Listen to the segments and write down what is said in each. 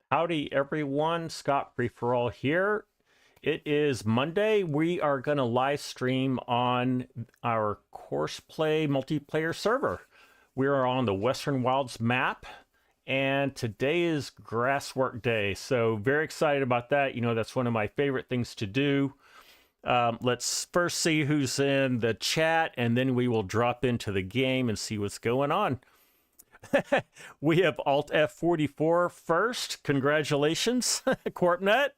Howdy everyone, ScottFreeforall here. It is Monday. We are going to live stream on our Crossplay multiplayer server. We are on the Western Wilds map, and today is Grasswork Day. So very excited about that. You know, that's one of my favorite things to do. Let's first see who's in the chat, and then we will drop into the game and see what's going on. We have Alt F44 first. Congratulations, Corpnet.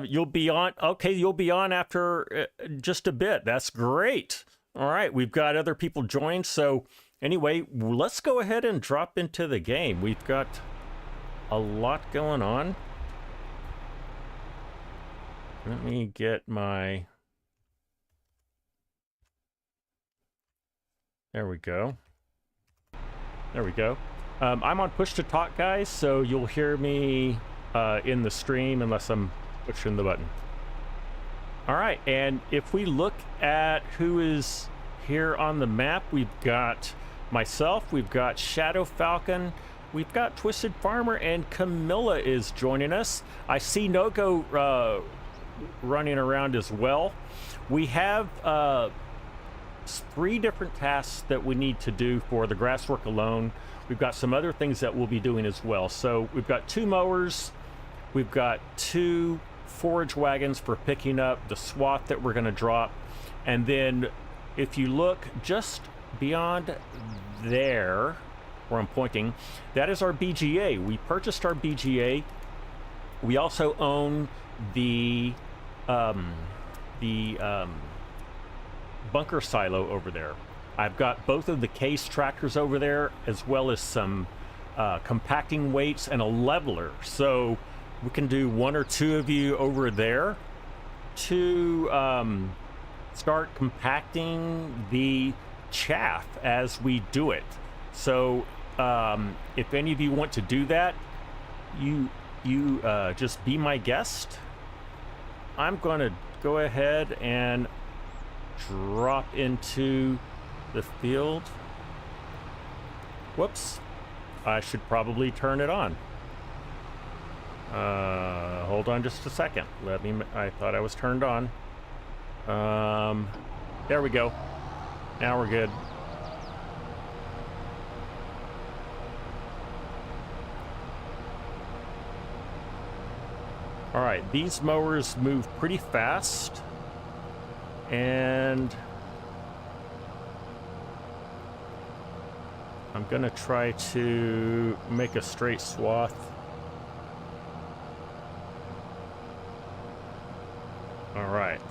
You'll be on. Okay, you'll be on after just a bit. That's great. All right, we've got other people joined. So anyway, let's go ahead and drop into the game. We've got a lot going on. Let me get my... There we go. There we go. I'm on push to talk, guys, so you'll hear me in the stream unless I'm pushing the button. All right, and if we look at who is here on the map, we've got myself, we've got Shadow Falcon, we've got Twisted Farmer, and Camilla is joining us. I see Nogo running around as well. We have 3 different tasks that we need to do for the Grasswork alone. We've got some other things that we'll be doing as well. So we've got 2 mowers, we've got 2 forage wagons for picking up the swath that we're going to drop, and then if you look just beyond there where I'm pointing, that is our BGA. We purchased our BGA. We also own the bunker silo over there. I've got both of the case tractors over there, as well as some compacting weights and a leveler. So we can do 1 or 2 of you over there to start compacting the chaff as we do it. So if any of you want to do that, you just be my guest. I'm going to go ahead and drop into the field. Whoops, I should probably turn it on. Hold on just a second. I thought I was turned on. There we go. Now we're good. All right, these mowers move pretty fast, and I'm gonna try to make a straight swath. All right.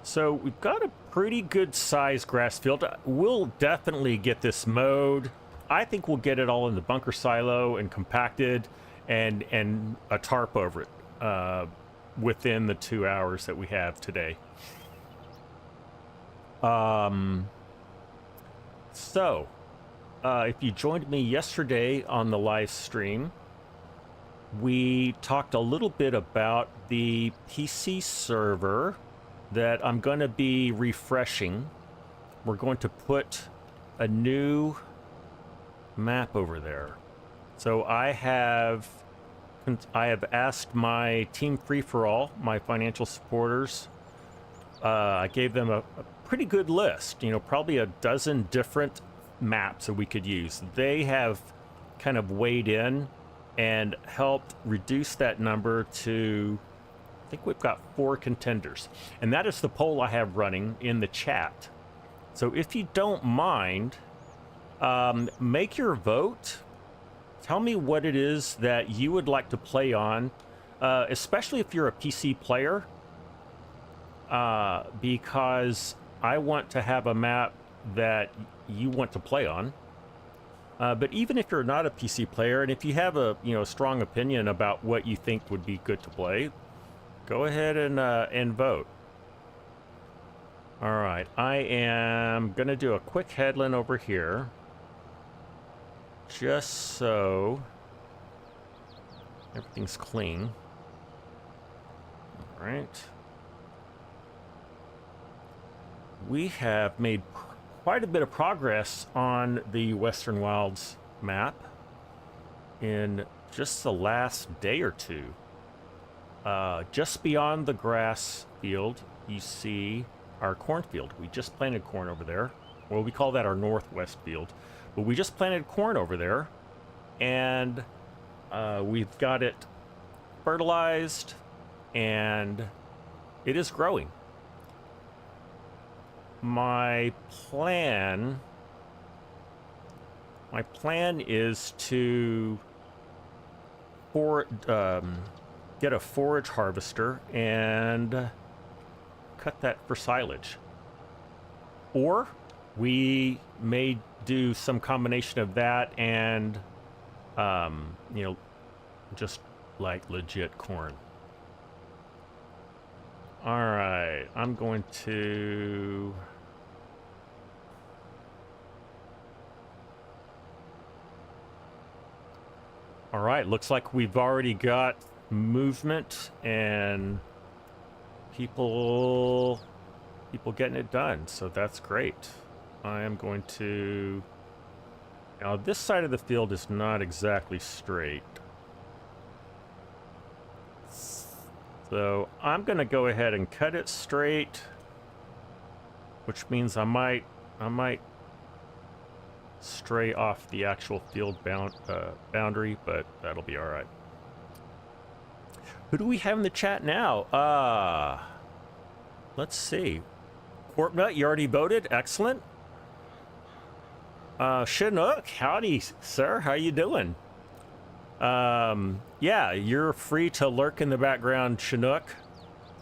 So we've got a pretty good sized grass field. We'll definitely get this mowed. I think we'll get it all in the bunker silo and compacted and a tarp over it within the 2 hours that we have today. So if you joined me yesterday on the live stream, we talked a little bit about the PC server that I'm going to be refreshing. We're going to put a new map over there. So I have asked my team free-for-all, my financial supporters. I gave them a pretty good list, you know, probably a dozen different maps that we could use. They have kind of weighed in and helped reduce that number to, I think we've got 4 contenders. And that is the poll I have running in the chat. So if you don't mind, make your vote. Tell me what it is that you would like to play on, especially if you're a PC player, because I want to have a map that you want to play on. But even if you're not a PC player, and if you have a strong opinion about what you think would be good to play, go ahead and vote. All right, I am gonna do a quick headland over here, just so everything's clean. All right. We have made quite a bit of progress on the Western Wilds map in just the last day or two. Just beyond the grass field, you see our cornfield. We just planted corn over there. Well, we call that our northwest field. But we just planted corn over there, and we've got it fertilized, and it is growing. My plan is to get a forage harvester and cut that for silage. Or we may do some combination of that and, you know, just like legit corn. All right, I'm going to... All right, looks like we've already got movement and people getting it done, so that's great. I am going to... Now, this side of the field is not exactly straight. So I'm going to go ahead and cut it straight, which means I might stray off the actual field boundary, but that'll be all right. Who do we have in the chat now? Let's see. Corpnut, you already voted. Excellent. Chinook, howdy, sir. How you doing? Yeah, you're free to lurk in the background, Chinook.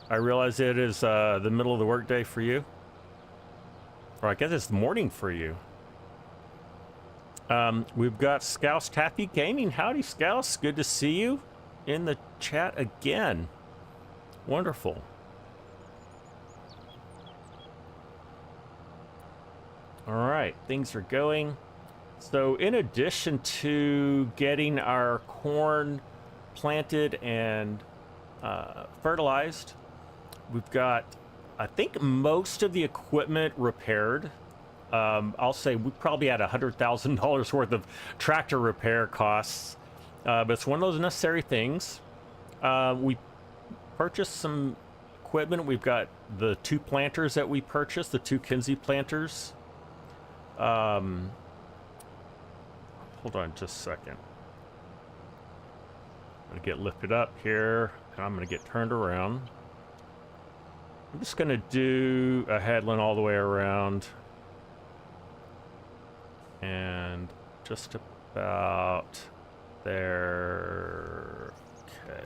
I realize it is the middle of the workday for you. Or I guess it's morning for you. We've got Scouse Taffy Gaming. Howdy, Scouse. Good to see you in the chat again. Wonderful. All right, things are going. So in addition to getting our corn planted and fertilized, we've got, I think, most of the equipment repaired. I'll say we probably had $100,000 worth of tractor repair costs, but it's one of those necessary things. We purchased some equipment. We've got the 2 planters that we purchased, the 2 Kinsey planters. Hold on just a second. I'm gonna get lifted up here, and I'm gonna get turned around. I'm just gonna do a headland all the way around. And just about there. Okay.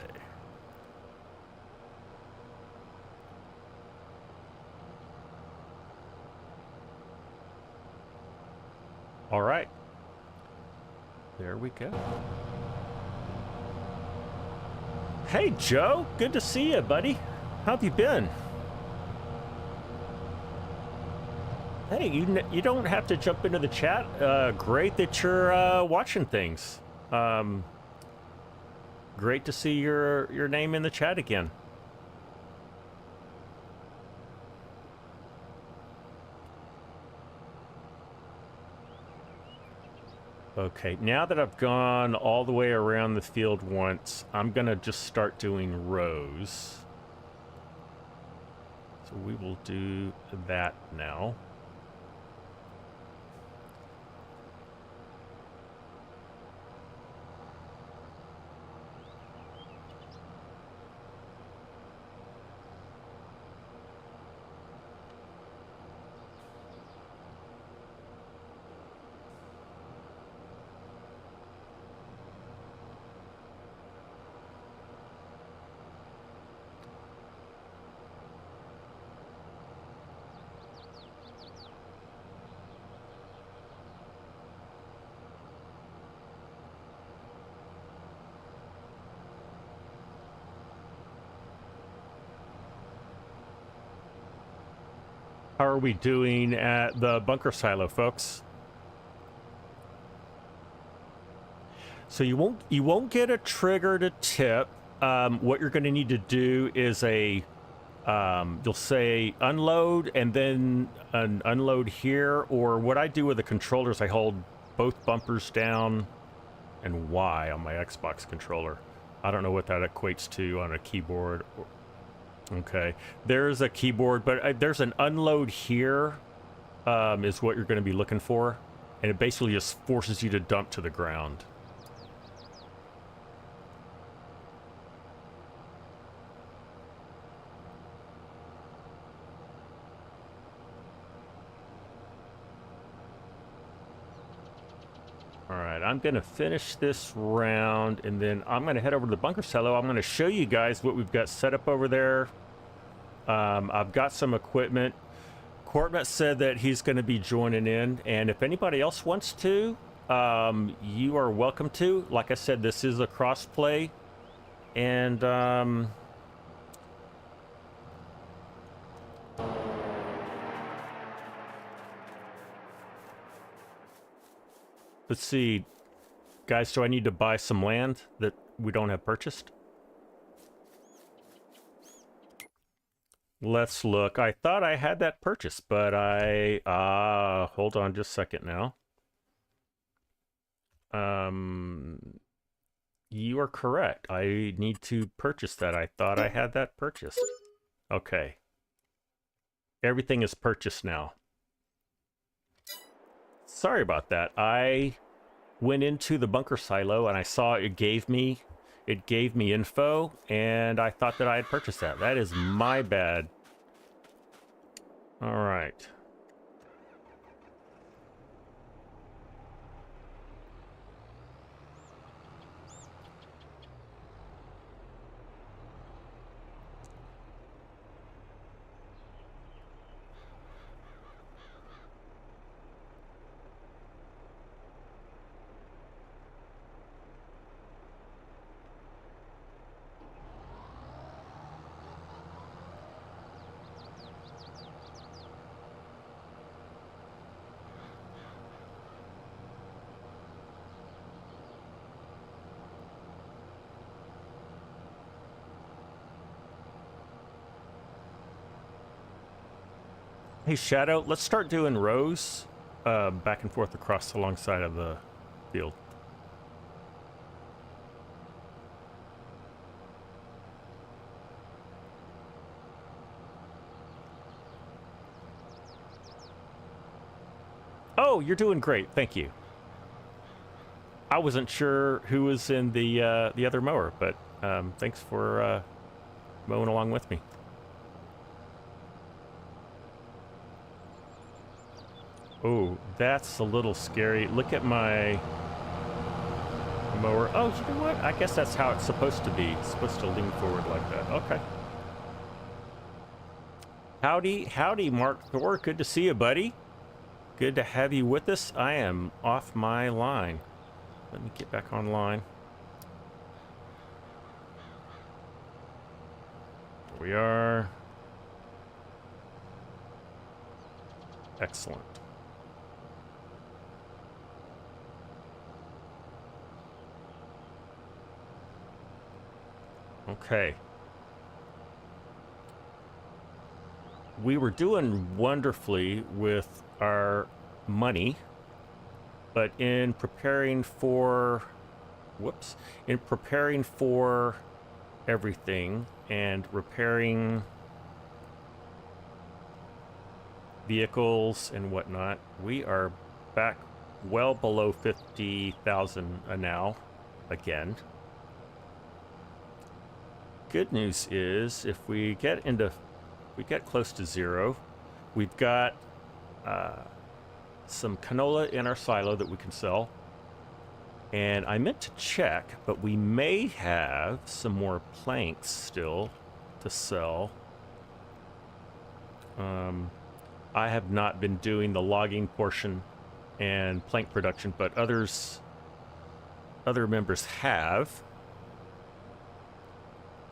All right. There we go. Hey, Joe. Good to see you, buddy. How have you been? Hey, you don't have to jump into the chat. Great that you're watching things. Great to see your name in the chat again. Okay, now that I've gone all the way around the field once, I'm gonna just start doing rows. So we will do that now. How are we doing at the bunker silo, folks? So you won't get a trigger to tip. What you're going to need to do is you'll say unload and then an unload here, or what I do with the controllers, I hold both bumpers down and Y on my Xbox controller. I don't know what that equates to on a keyboard. Okay, there's a keyboard, but there's an unload here, is what you're going to be looking for. And it basically just forces you to dump to the ground. All right, I'm going to finish this round, and then I'm going to head over to the bunker silo. I'm going to show you guys what we've got set up over there. I've got some equipment. Corbett said that he's going to be joining in, and if anybody else wants to, you are welcome to. Like I said, this is a crossplay, and let's see, guys, do I need to buy some land that we don't have purchased? Let's look. I thought I had that purchased, but hold on just a second now. You are correct. I need to purchase that. I thought I had that purchased. Okay. Everything is purchased now. Sorry about that. I went into the bunker silo and I saw it gave me info, and I thought that I had purchased that. That is my bad. All right. Hey, Shadow, let's start doing rows back and forth across alongside of the field. Oh, you're doing great. Thank you. I wasn't sure who was in the other mower, but thanks for mowing along with me. Oh, that's a little scary. Look at my mower. Oh, you know what? I guess that's how it's supposed to be. It's supposed to lean forward like that. Okay. Howdy, Mark Thor. Good to see you, buddy. Good to have you with us. I am off my line. Let me get back online. Here we are. Excellent. Okay. We were doing wonderfully with our money, but in preparing for, in preparing for everything and repairing vehicles and whatnot, we are back well below 50,000 now again. Good news is if we get close to zero, we've got some canola in our silo that we can sell. And I meant to check, but we may have some more planks still to sell. I have not been doing the logging portion and plank production, but other members have.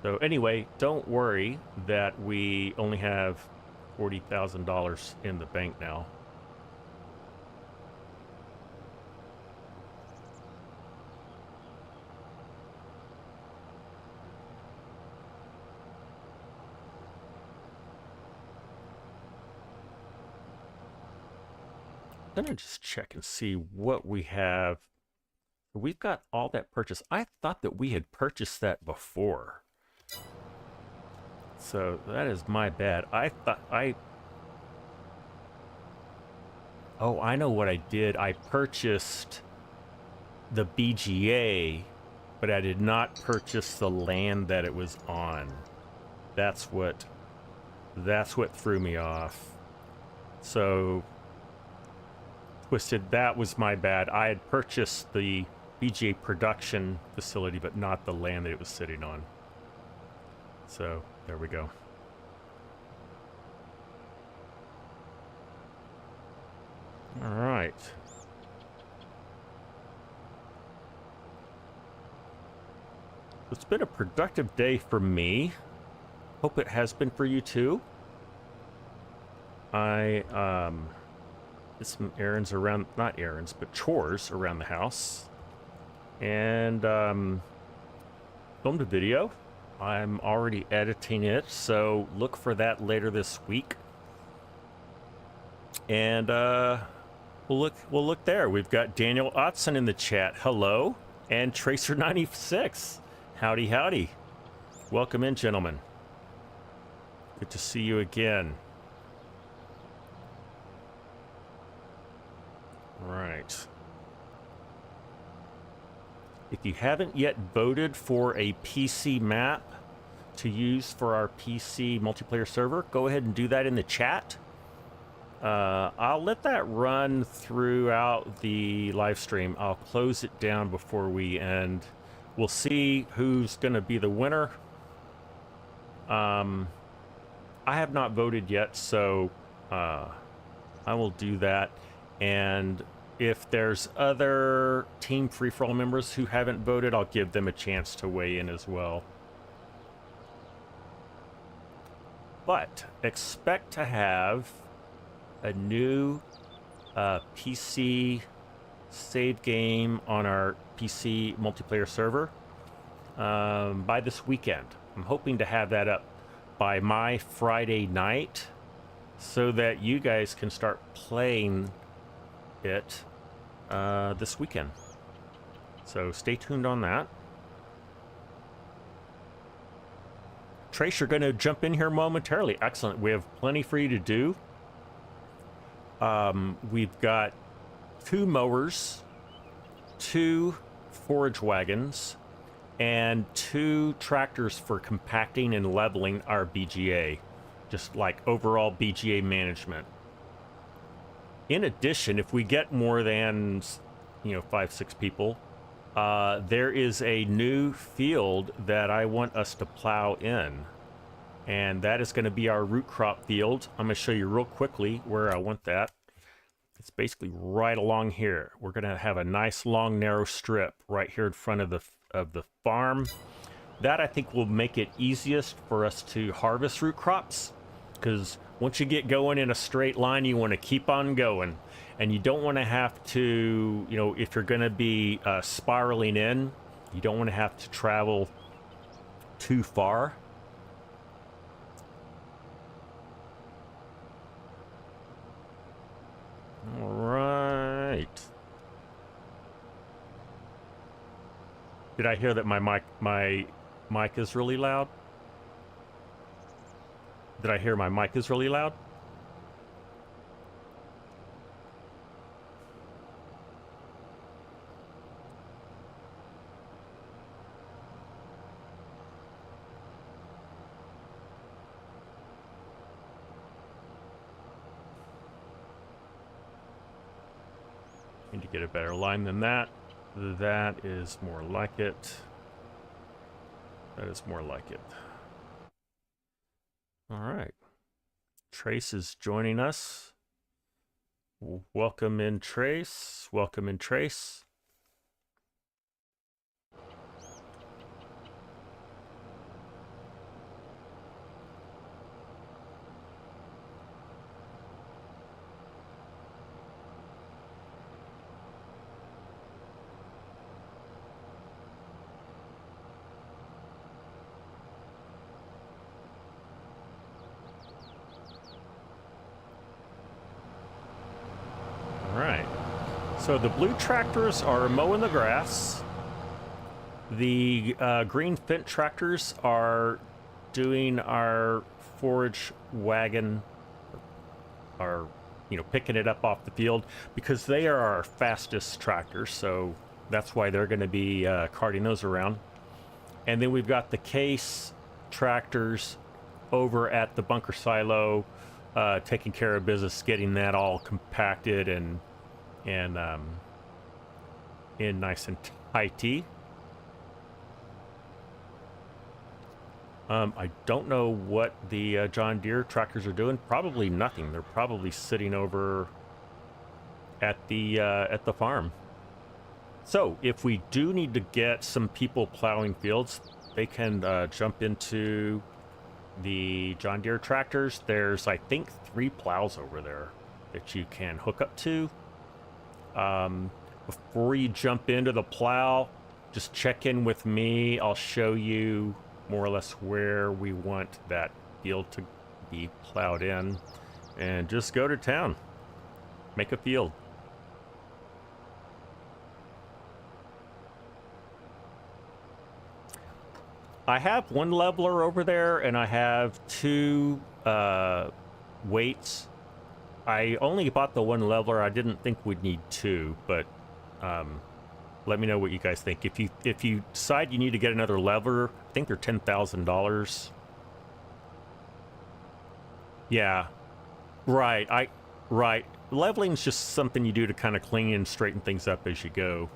So anyway, don't worry that we only have $40,000 in the bank now. I'm gonna just check and see what we have We've got all that purchased. I thought that we had purchased that before. So that is my bad. Oh, I know what I did. I purchased the BGA, but I did not purchase the land that it was on. That's what threw me off. So, Twisted, that was my bad. I had purchased the BGA production facility, but not the land that it was sitting on. So, there we go. All right. It's been a productive day for me. Hope it has been for you too. I did some errands around, not errands, but chores around the house. And filmed a video. I'm already editing it, so look for that later this week. And we'll look there. We've got Daniel Otson in the chat. Hello. And Tracer96. Howdy, howdy. Welcome in, gentlemen. Good to see you again. Right. If you haven't yet voted for a PC map to use for our PC multiplayer server, go ahead and do that in the chat. I'll let that run throughout the live stream. I'll close it down before we end. We'll see who's going to be the winner. I have not voted yet, so I will do that. And if there's other Team Free-For-All members who haven't voted, I'll give them a chance to weigh in as well. But expect to have a new PC save game on our PC multiplayer server by this weekend. I'm hoping to have that up by my Friday night so that you guys can start playing it this weekend. So stay tuned on that. Trace, you're going to jump in here momentarily. Excellent. We have plenty for you to do. We've got 2 mowers, 2 forage wagons, and 2 tractors for compacting and leveling our BGA. Just like overall BGA management. In addition, if we get more than, 5-6 people, there is a new field that I want us to plow in. And that is going to be our root crop field. I'm going to show you real quickly where I want that. It's basically right along here. We're going to have a nice long narrow strip right here in front of the farm. That I think will make it easiest for us to harvest root crops, because once you get going in a straight line, you want to keep on going, and you don't want to have to, if you're going to be spiraling in, you don't want to have to travel too far. All right. Did I hear that my mic is really loud? Did I hear my mic is really loud? Need to get a better line than that. That is more like it. That is more like it. All right. Trace is joining us. Welcome in, Trace. Welcome in, Trace. So the blue tractors are mowing the grass. The green Fendt tractors are doing our forage wagon, are, you know, picking it up off the field because they are our fastest tractors. So that's why they're going to be carting those around. And then we've got the case tractors over at the bunker silo, taking care of business, getting that all compacted and in nice and tighty. I don't know what the John Deere tractors are doing. Probably nothing. They're probably sitting over at the farm. So if we do need to get some people plowing fields, they can jump into the John Deere tractors. There's, I think, 3 plows over there that you can hook up to. Before you jump into the plow, just check in with me. I'll show you more or less where we want that field to be plowed in, and just go to town. Make a field. I have 1 leveler over there, and I have 2 weights. I only bought the 1 leveler. I didn't think we'd need 2, but let me know what you guys think. If you decide you need to get another leveler, I think they're $10,000. Yeah, right. Right. Leveling is just something you do to kind of clean and straighten things up as you go.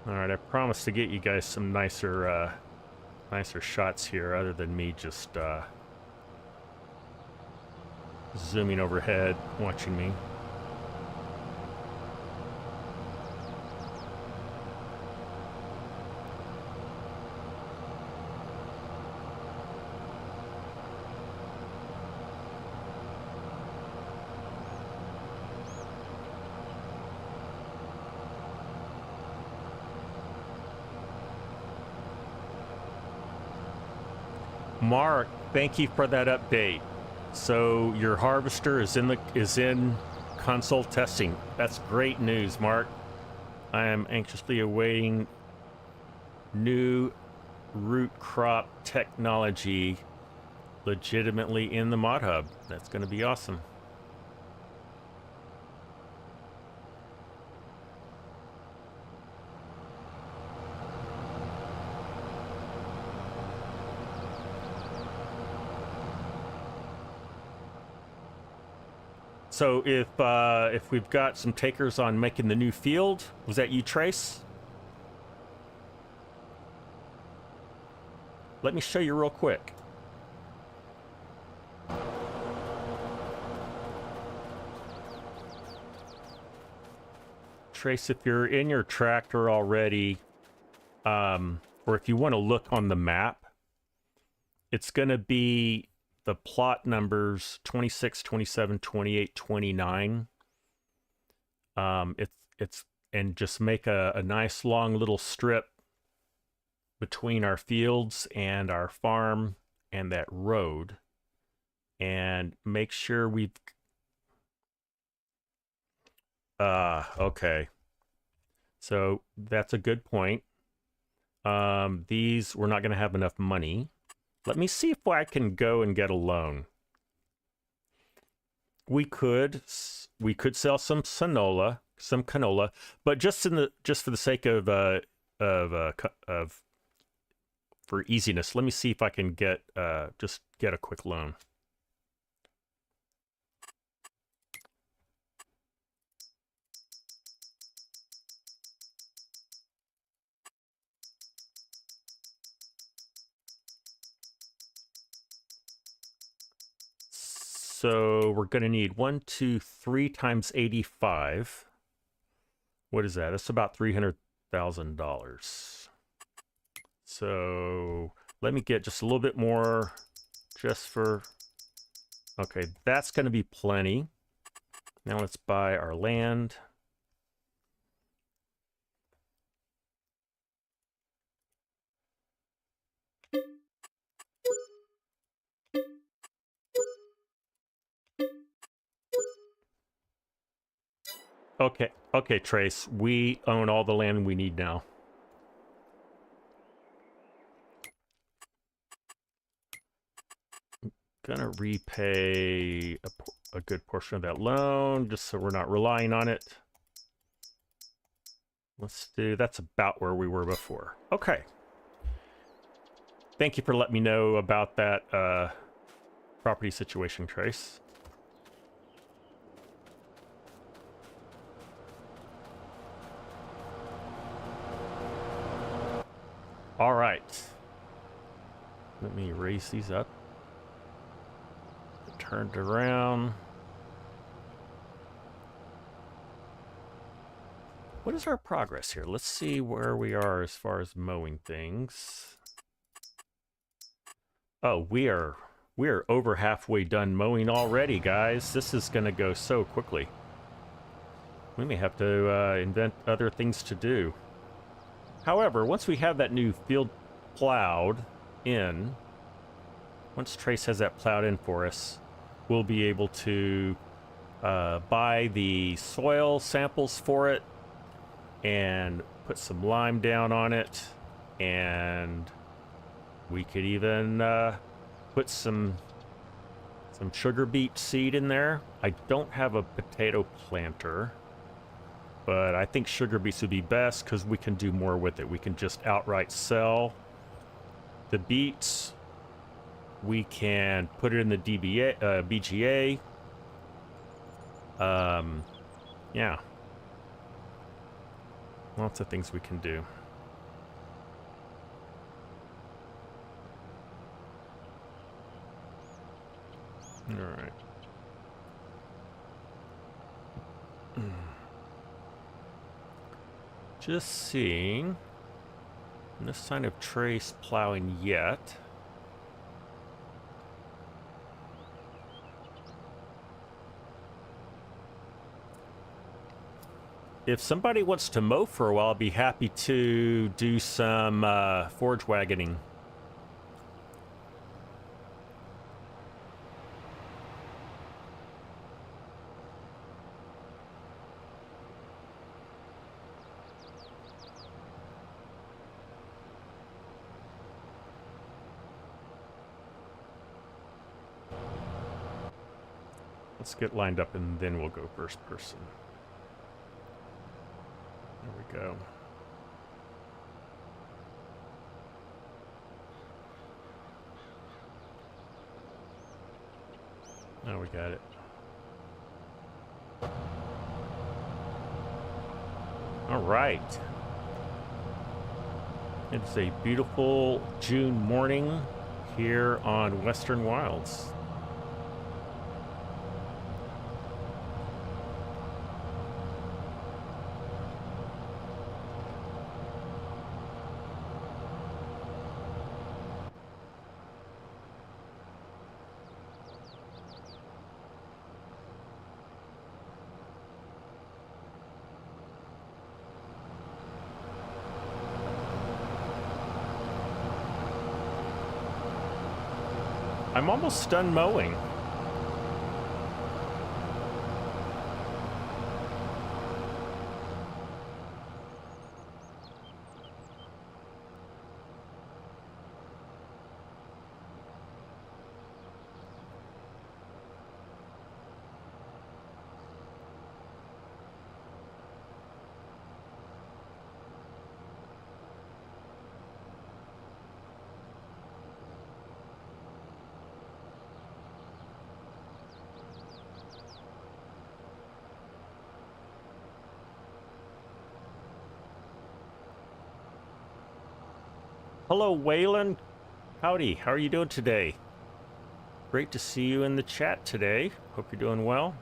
All right, I promise to get you guys some nicer shots here, other than me just zooming overhead, watching me. Mark, thank you for that update. So your harvester is in console testing. That's great news, Mark. I am anxiously awaiting new root crop technology legitimately in the mod hub. That's going to be awesome. So if we've got some takers on making the new field, was that you, Trace? Let me show you real quick. Trace, if you're in your tractor already, or if you want to look on the map, it's going to be the plot numbers 26, 27, 28, 29. It's and just make a nice long little strip between our fields and our farm and that road, and make sure we've okay, so that's a good point. These, we're not going to have enough money. Let me see if I can go and get a loan. We could sell some canola, but just for the sake of for easiness, let me see if I can get just get a quick loan. So we're going to need 1, 2, 3 times 85. What is that? That's about $300,000. So let me get just a little bit more just for, okay, that's going to be plenty. Now let's buy our land. Okay, Trace. We own all the land we need now. Gonna repay a good portion of that loan, just so we're not relying on it. That's about where we were before. Okay. Thank you for letting me know about that property situation, Trace. All right. Let me raise these up. Turned around. What is our progress here? Let's see where we are as far as mowing things. Oh, we are over halfway done mowing already, guys. This is going to go so quickly. We may have to invent other things to do. However, once we have that new field plowed in, once Trace has that plowed in for us, we'll be able to buy the soil samples for it and put some lime down on it, and we could even put some sugar beet seed in there. I don't have a potato planter, but I think sugar beets would be best because we can do more with it. We can just outright sell the beets. We can put it in the BGA. Yeah. Lots of things we can do. All right. Just seeing. No sign of Trace plowing yet. If somebody wants to mow for a while, I'll be happy to do some forage wagoning. Let's get lined up and then we'll go first person. There we go. Now we got it. All right. It's a beautiful June morning here on Western Wilds. I'm almost done mowing. Hello, Waylon. Howdy. How are you doing today? Great to see you in the chat today. Hope you're doing well.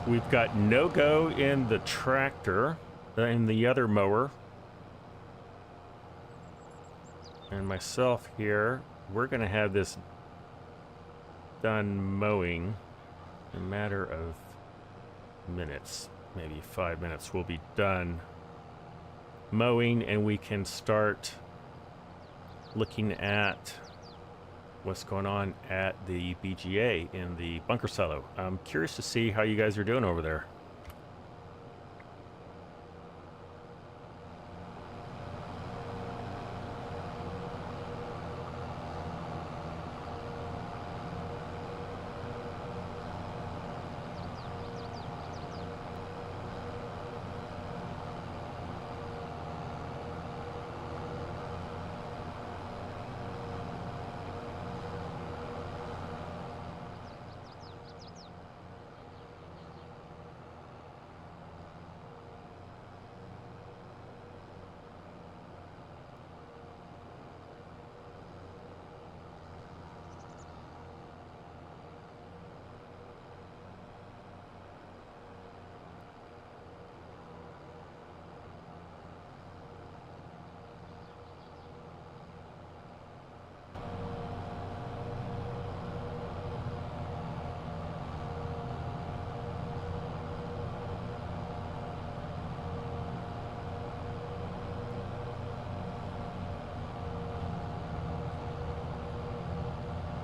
We've got no-go in the tractor, in the other mower. And myself here, we're going to have this done mowing in a matter of minutes, maybe 5 minutes. We'll be done mowing and we can start looking at what's going on at the BGA in the bunker silo. I'm curious to see how you guys are doing over there.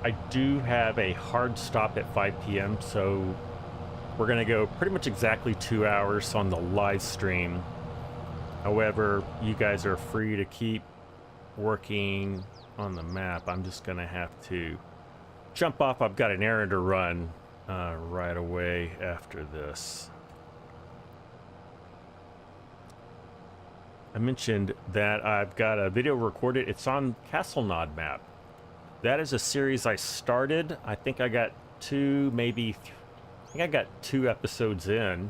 I do have a hard stop at 5 p.m., so we're going to go pretty much exactly 2 hours on the live stream. However, you guys are free to keep working on the map. I'm just going to have to jump off. I've got an errand to run right away after this. I mentioned that I've got a video recorded. It's on Castle Nod map. That is a series I started. I think I got two episodes in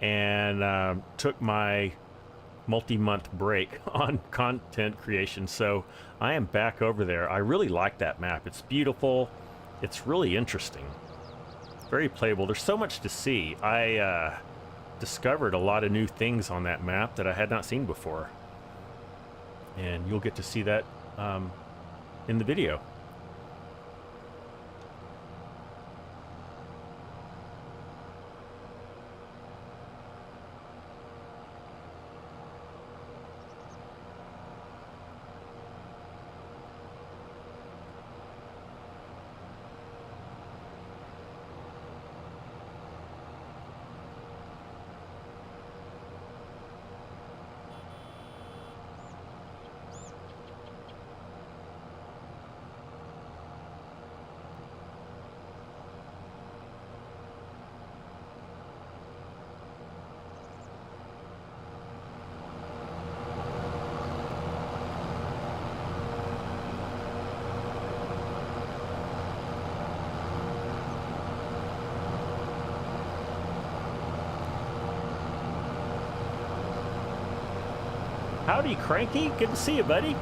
and took my multi-month break on content creation. So I am back over there. I really like that map. It's beautiful. It's really interesting. Very playable. There's so much to see. I discovered a lot of new things on that map that I had not seen before. And you'll get to see that in the video. Howdy, Cranky. Good to see you, buddy.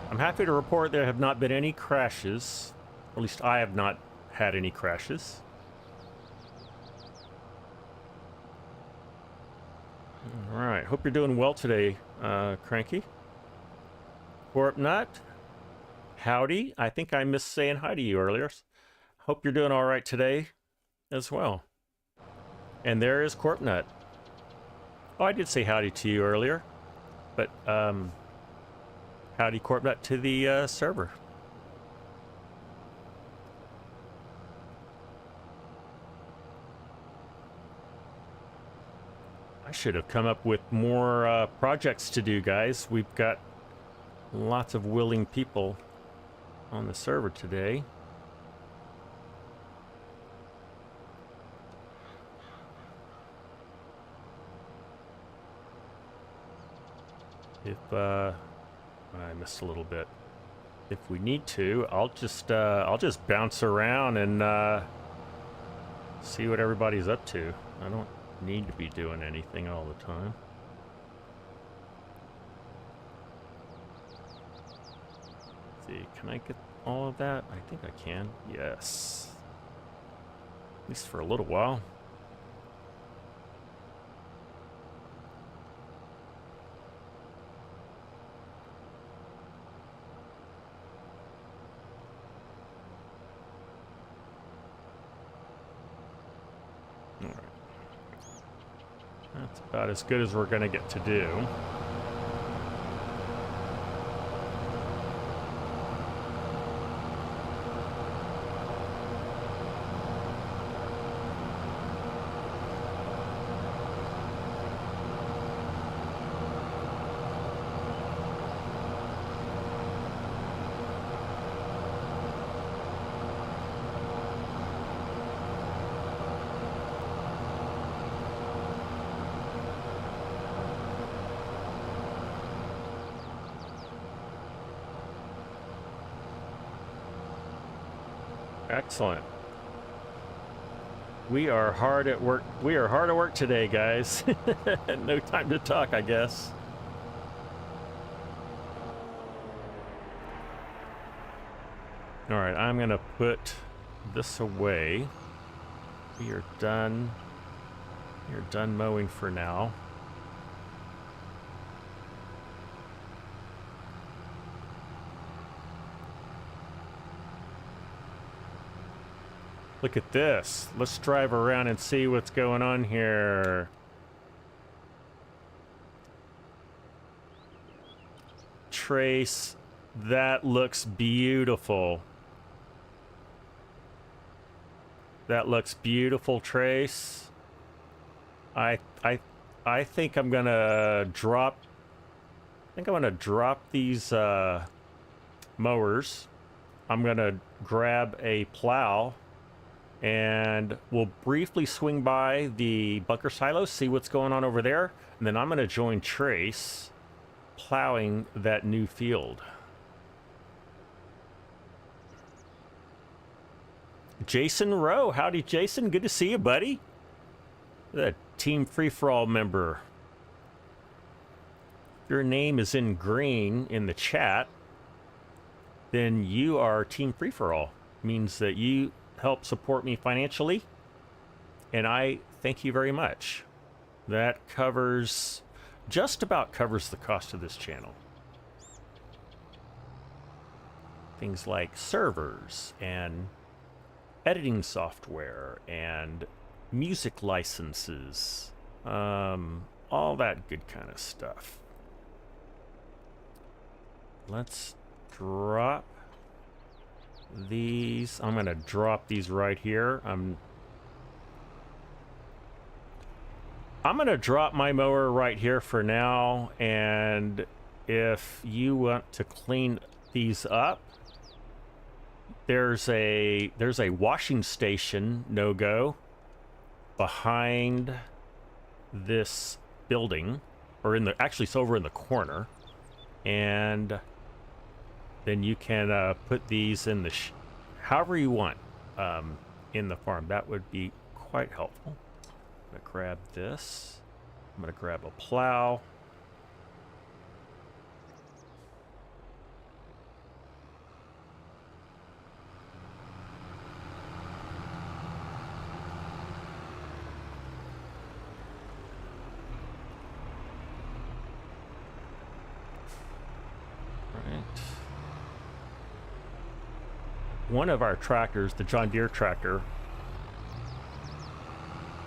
I'm happy to report there have not been any crashes. Or at least I have not had any crashes. All right. Hope you're doing well today, Cranky. Corp Nut. Howdy. I think I missed saying hi to you earlier. Hope you're doing all right today as well. And there is Corp Nut. Oh, I did say howdy to you earlier, but howdy Corp Nut to the server. I should have come up with more projects to do, guys. We've got lots of willing people on the server today. If I missed a little bit. If we need to, I'll just bounce around and see what everybody's up to. I don't need to be doing anything all the time. Let's see, can I get all of that? I think I can. Yes. At least for a little while. That's about as good as we're going to get to do. Excellent. We are hard at work. We are hard at work today, guys. No time to talk, I guess. All right, I'm gonna put this away. We are done. We are done mowing for now. Look at this. Let's drive around and see what's going on here. Trace, that looks beautiful. That looks beautiful, Trace. I think I'm gonna drop. I think I'm gonna drop these mowers. I'm gonna grab a plow. And we'll briefly swing by the bunker silos, see what's going on over there, and then I'm going to join Trace plowing that new field. Jason Rowe, howdy Jason, good to see you, buddy. The Team Free-for-All member. Your name is in green in the chat, then you are Team Free-for-All. Means that you help support me financially, and I thank you very much. That covers, just about covers the cost of this channel. Things like servers and editing software and music licenses, all that good kind of stuff. Let's drop these. I'm gonna drop these right here. I'm gonna drop my mower right here for now, and if you want to clean these up, there's a washing station no-go behind this building, or actually it's over in the corner, and then you can put these in the however you want in the farm. That would be quite helpful. I'm gonna grab this. I'm gonna grab a plow. One of our tractors, the John Deere tractor,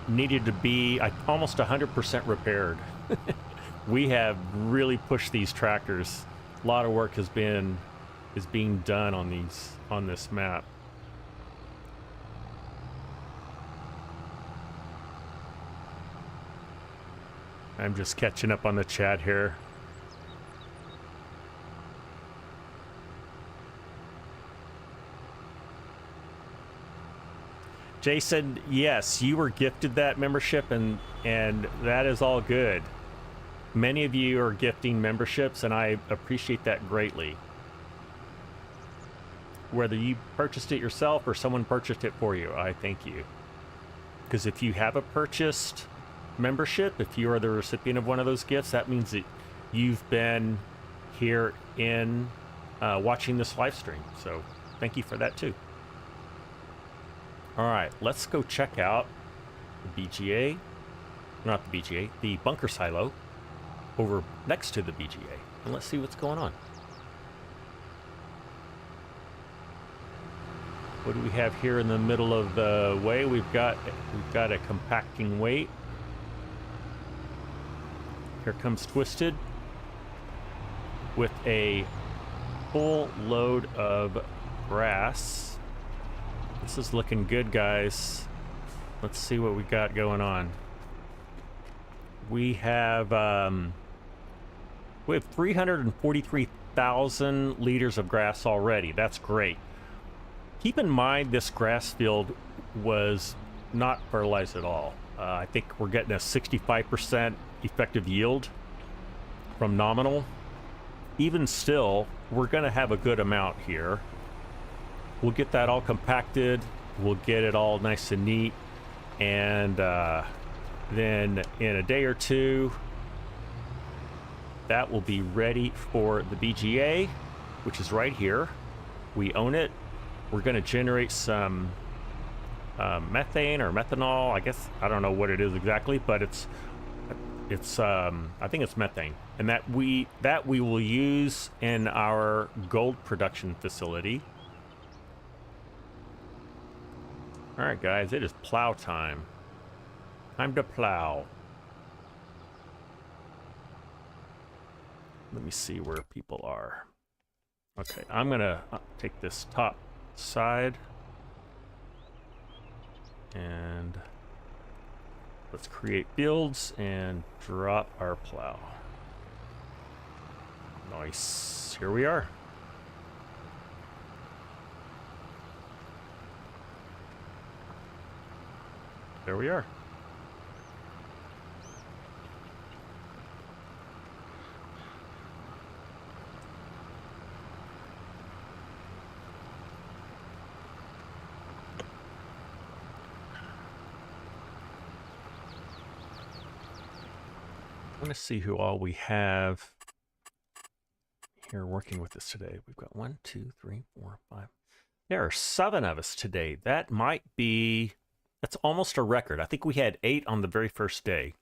needed to be almost 100% repaired. We have really pushed these tractors. A lot of work is being done on this map. I'm just catching up on the chat here. Jason, yes, you were gifted that membership, and that is all good. Many of you are gifting memberships, and I appreciate that greatly. Whether you purchased it yourself or someone purchased it for you, I thank you. Because if you have a purchased membership, if you are the recipient of one of those gifts, that means that you've been here in watching this live stream. So thank you for that too. All right, let's go check out the BGA, not the BGA, the bunker silo over next to the BGA, and let's see what's going on. What do we have here in the middle of the way? We've got a compacting weight. Here comes Twisted with a full load of grass. This is looking good, guys. Let's see what we got going on. We have 343,000 liters of grass already. That's great. Keep in mind this grass field was not fertilized at all. I think we're getting a 65% effective yield from nominal. Even still, we're going to have a good amount here. We'll get that all compacted. We'll get it all nice and neat. And then in a day or two, that will be ready for the BGA, which is right here. We own it. We're going to generate some methane or methanol. I guess I don't know what it is exactly, but it's I think it's methane, and that we will use in our gold production facility. All right, guys, it is plow time. Time to plow. Let me see where people are. Okay, I'm gonna take this top side and let's create fields and drop our plow. Nice. Here we are. There we are. I want to see who all we have here working with us today. We've got 1, 2, 3, 4, 5. There are 7 of us today. That might be, that's almost a record. I think we had 8 on the very first day.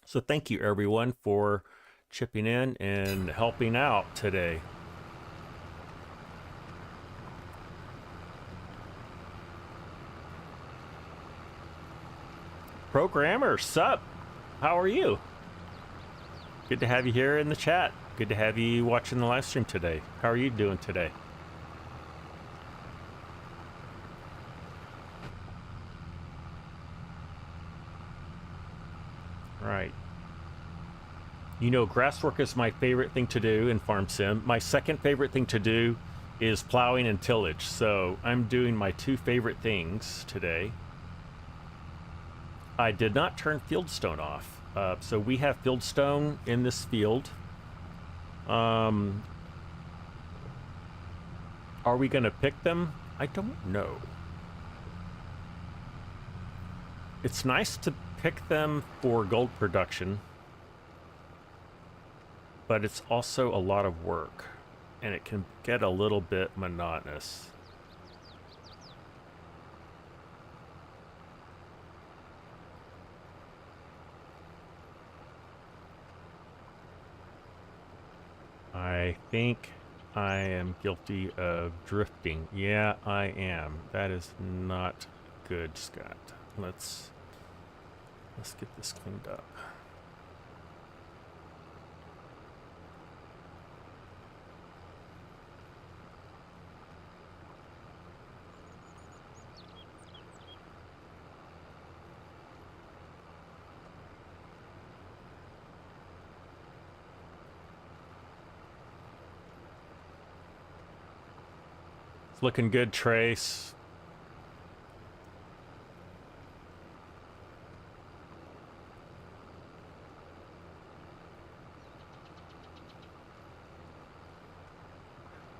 So thank you everyone for chipping in and helping out today. Programmer, sup? How are you? Good to have you here in the chat. Good to have you watching the live stream today. How are you doing today? Right. You know, grasswork is my favorite thing to do in Farm Sim. My second favorite thing to do is plowing and tillage. So I'm doing my 2 favorite things today. I did not turn fieldstone off. So we have fieldstone in this field. Are we going to pick them? I don't know. It's nice to pick them for gold production, but it's also a lot of work, and it can get a little bit monotonous. I think I am guilty of drifting. Yeah, I am. That is not good, Scott. Let's get this cleaned up. Looking good, Trace.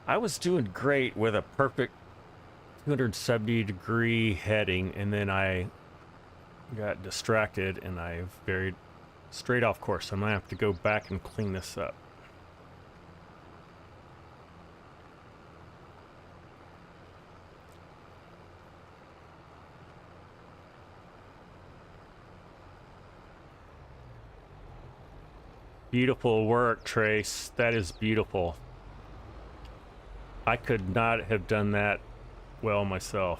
I was doing great with a perfect 270-degree heading, and then I got distracted and I veered straight off course. I'm gonna have to go back and clean this up. Beautiful work, Trace. That is beautiful. I could not have done that well myself.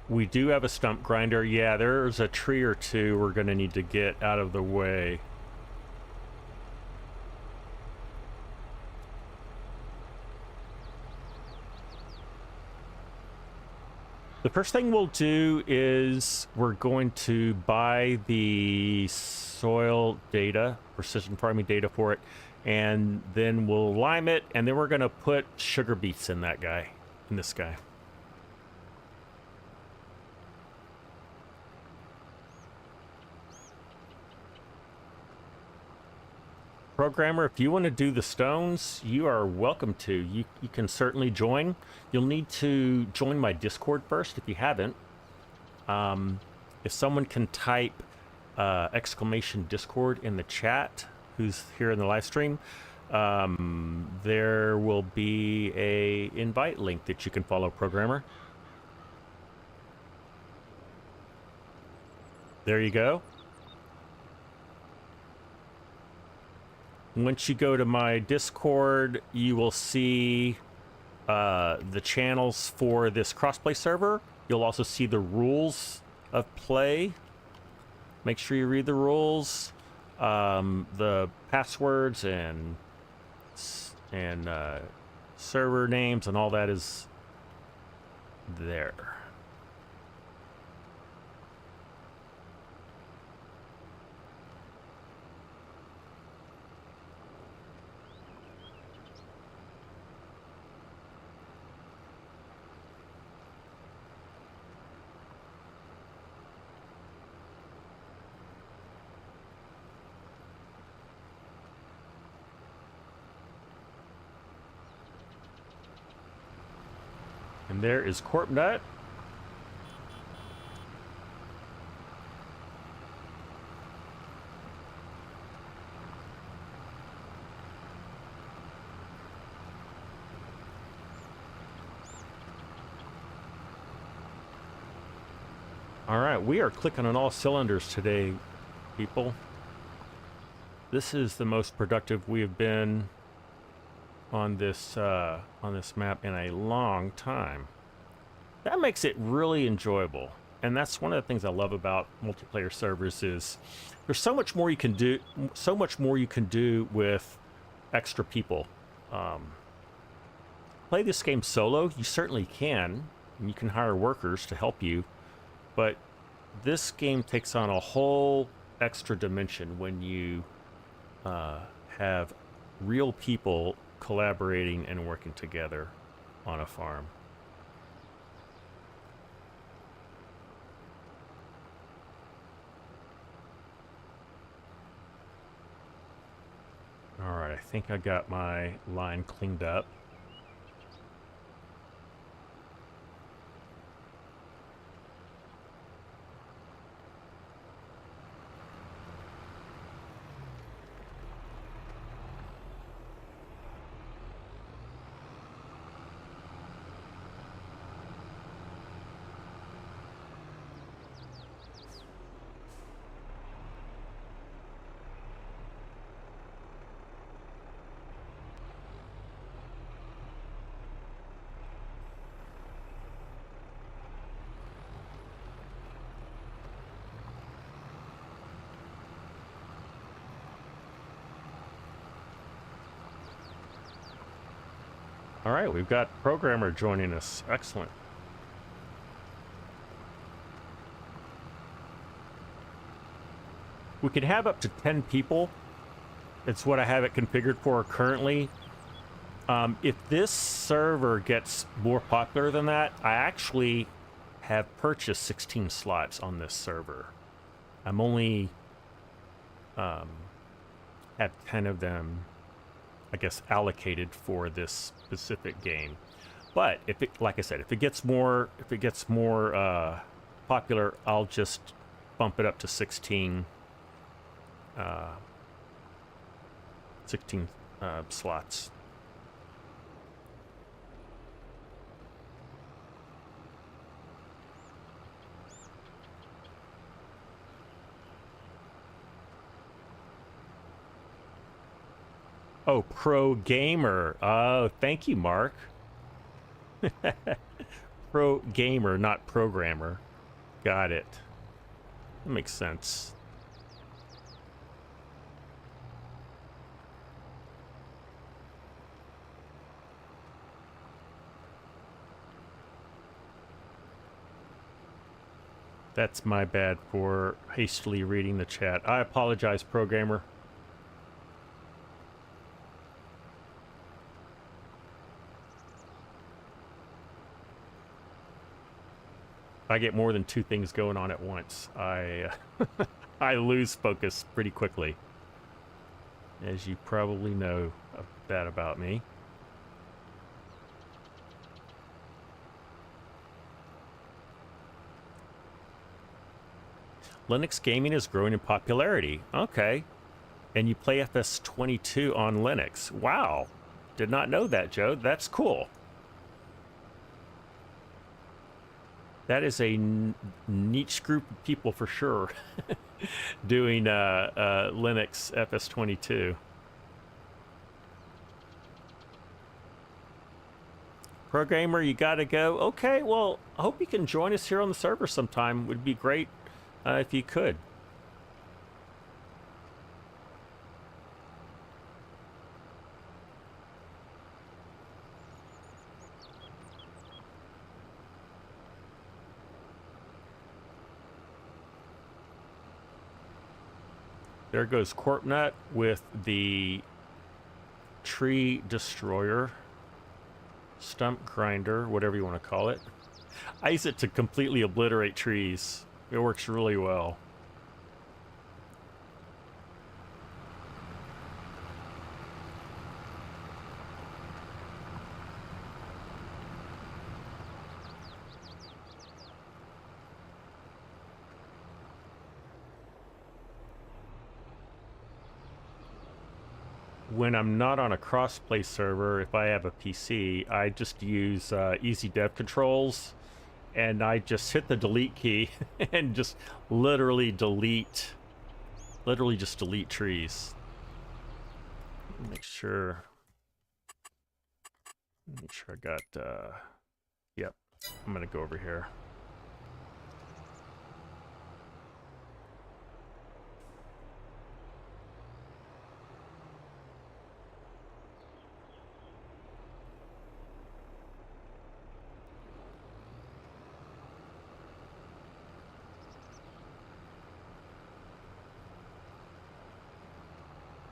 We do have a stump grinder. Yeah, there's a tree or two we're going to need to get out of the way. The first thing we'll do is we're going to buy the soil data, precision farming data for it, and then we'll lime it, and then we're going to put sugar beets in this guy. Programmer, if you want to do the stones, you are welcome to. You can certainly join. You'll need to join my Discord first if you haven't. If someone can type exclamation Discord in the chat, who's here in the live stream, there will be a invite link that you can follow, Programmer. There you go. Once you go to my Discord, you will see the channels for this crossplay server. You'll also see the rules of play. Make sure you read the rules, the passwords and server names and all that is there. And there is Corp Nut. All right, we are clicking on all cylinders today, people. This is the most productive we have been on this map in a long time. That makes it really enjoyable, and that's one of the things I love about multiplayer servers is there's so much more you can do. So much more you can do with extra people. Play this game solo, you certainly can, and you can hire workers to help you, but this game takes on a whole extra dimension when you have real people collaborating and working together on a farm. All right, I think I got my line cleaned up. All right, we've got Programmer joining us. Excellent. We could have up to 10 people. It's what I have it configured for currently. If this server gets more popular than that, I actually have purchased 16 slots on this server. I'm only have 10 of them, I guess, allocated for this specific game. But if it, like I said, if it gets more popular, I'll just bump it up to 16 slots. Oh, pro gamer. Oh, thank you, Mark. pro gamer, not programmer. Got it. That makes sense. That's my bad for hastily reading the chat. I apologize, programmer. If I get more than two things going on at once, I I lose focus pretty quickly. As you probably know that about me. Linux gaming is growing in popularity. Okay. And you play FS22 on Linux. Wow. Did not know that, Joe. That's cool. That is a niche group of people for sure doing Linux FS22. Programmer, you gotta go. Okay, well, I hope you can join us here on the server sometime. Would be great if you could. There goes Corpnut with the tree destroyer, stump grinder, whatever you want to call it. I use it to completely obliterate trees. It works really well. When I'm not on a crossplay server, if I have a PC, I just use easy dev controls, and I just hit the delete key and just literally just delete trees. Make sure I got, yep, I'm gonna go over here.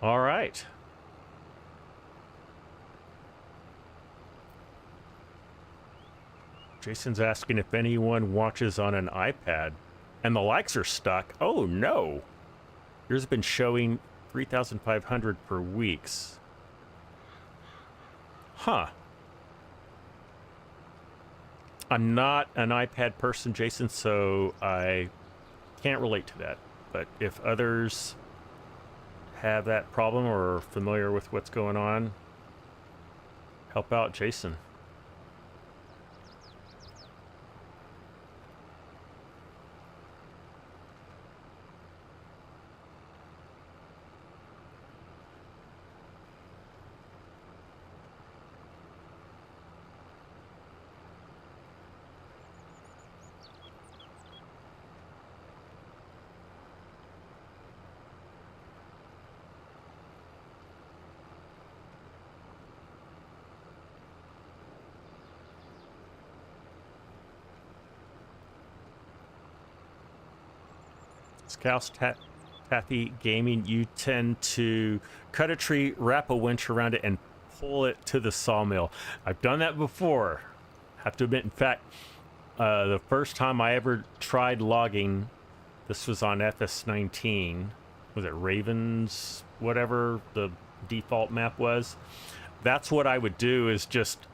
All right. Jason's asking if anyone watches on an iPad and the likes are stuck. Oh no. Yours has been showing 3,500 per weeks. Huh. I'm not an iPad person, Jason, so I can't relate to that. But if others have that problem or are familiar with what's going on, help out Jason. Scouse Taffy Gaming, you tend to cut a tree, wrap a winch around it, and pull it to the sawmill. I've done that before. Have to admit, in fact, the first time I ever tried logging, this was on FS19. Was it Ravens, whatever the default map was? That's what I would do, is just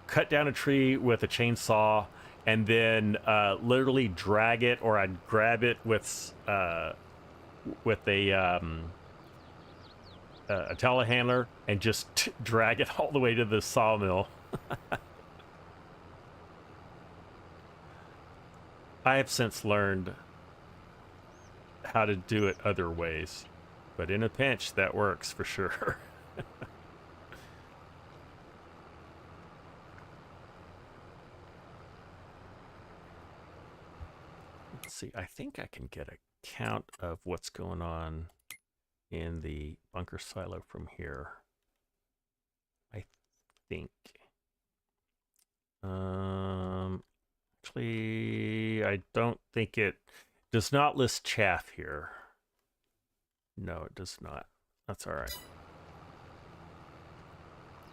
cut down a tree with a chainsaw and then literally drag it, or I'd grab it with a telehandler and just drag it all the way to the sawmill. I have since learned how to do it other ways, but in a pinch, that works for sure. see, I think I can get a count of what's going on in the bunker silo from here. I think. Actually, I don't think it does not list chaff here. No, it does not. That's all right.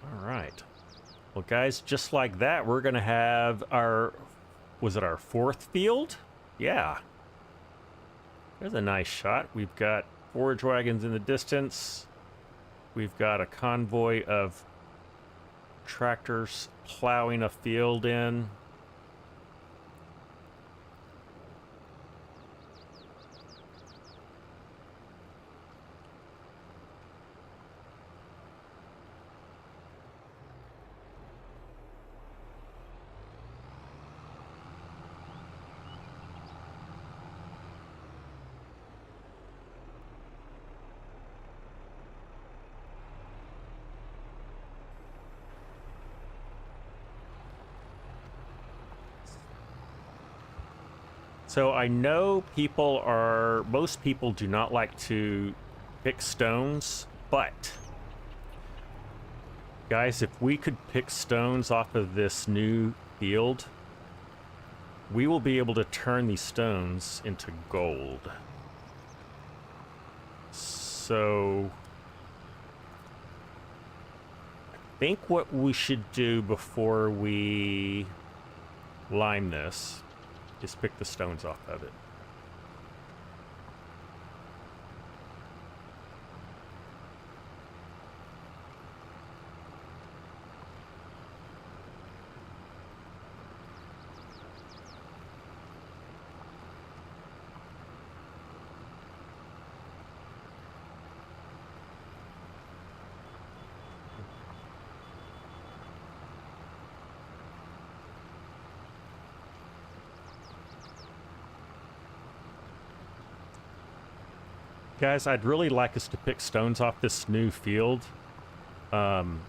All right. Well, guys, just like that, we're going to have our, was it our 4th field? Yeah. There's a nice shot. We've got forage wagons in the distance. We've got a convoy of tractors plowing a field in. So I know most people do not like to pick stones, but guys, if we could pick stones off of this new field, we will be able to turn these stones into gold. So I think what we should do before we lime this is pick the stones off of it. Guys, I'd really like us to pick stones off this new field. I'm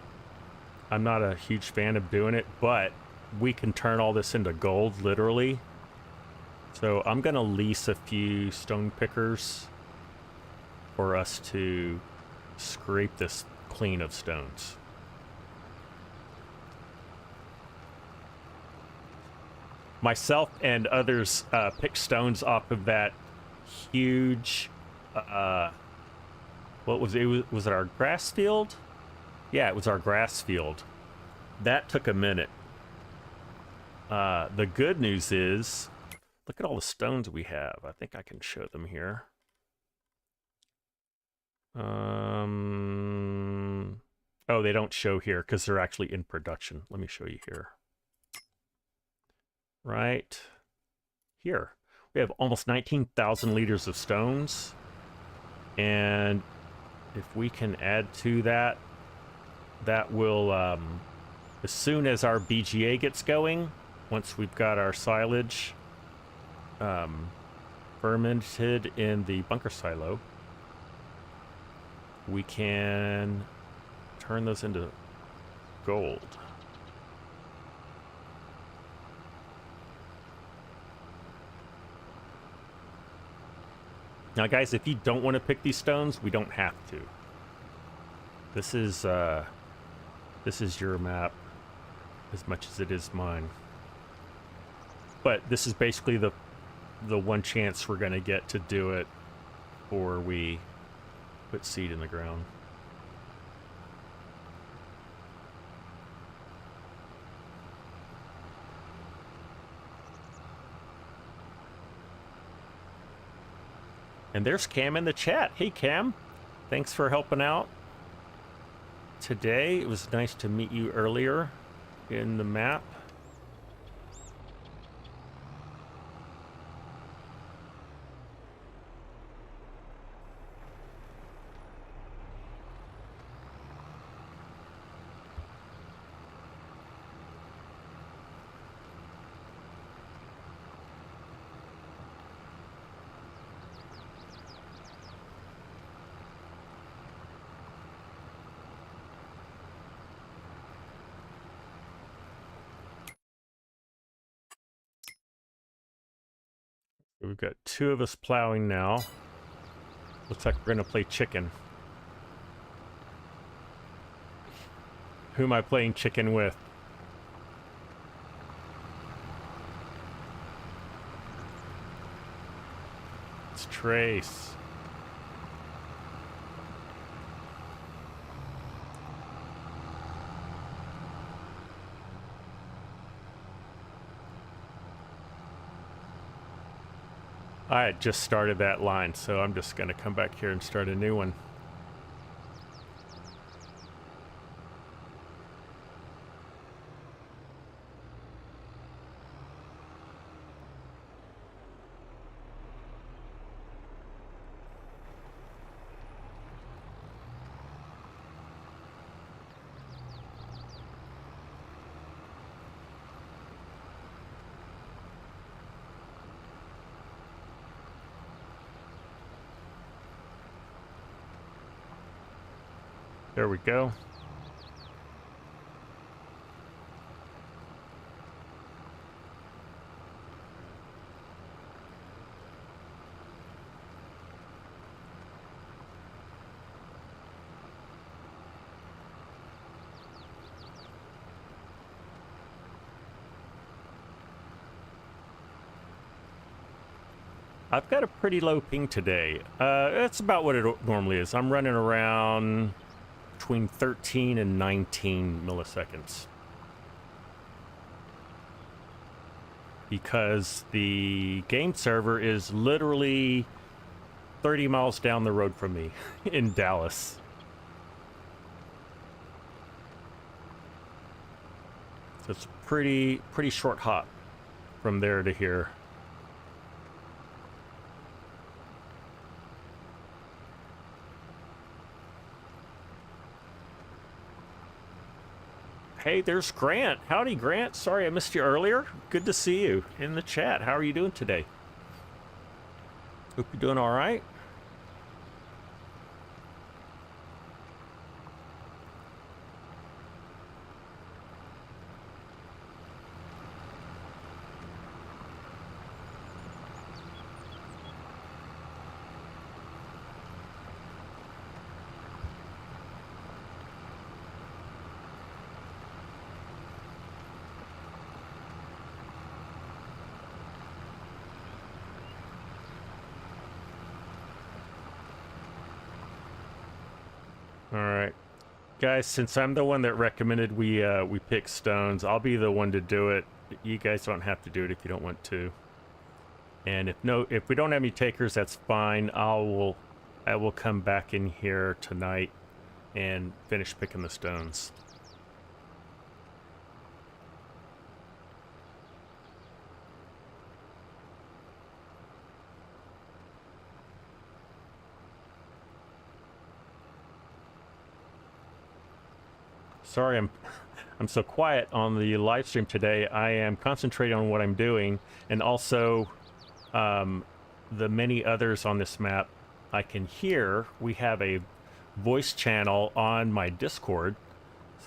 not a huge fan of doing it, but we can turn all this into gold, literally. So I'm going to lease a few stone pickers for us to scrape this clean of stones. Myself and others picked stones off of that huge... what was it? Was it our grass field? Yeah, it was our grass field. That took a minute. The good news is, look at all the stones we have. I think I can show them here. Oh, they don't show here because they're actually in production. Let me show you here. Right here. We have almost 19,000 liters of stones. And if we can add to that, that will, as soon as our BGA gets going, once we've got our silage fermented in the bunker silo, we can turn those into gold. Now, guys, if you don't want to pick these stones, we don't have to. This is your map as much as it is mine. But this is basically the one chance we're going to get to do it before we put seed in the ground. And there's Cam in the chat. Hey, Cam. Thanks for helping out today. It was nice to meet you earlier in the map. we've got 2 of us plowing now. Looks like we're gonna play chicken. Who am I playing chicken with? It's Trace. I had just started that line, so I'm just going to come back here and start a new one. There we go. I've got a pretty low ping today. It's about what it normally is. I'm running around between 13 and 19 milliseconds. Because the game server is literally 30 miles down the road from me in Dallas. So it's a pretty short hop from there to here. Hey, there's Grant. Howdy, Grant. Sorry I missed you earlier. Good to see you in the chat. How are you doing today? Hope you're doing all right. All right, guys, since I'm the one that recommended we pick stones, I'll be the one to do it. You guys don't have to do it if you don't want to. And if we don't have any takers, that's fine. I will come back in here tonight and finish picking the stones. Sorry, I'm so quiet on the live stream today. I am concentrating on what I'm doing, and also the many others on this map I can hear. We have a voice channel on my Discord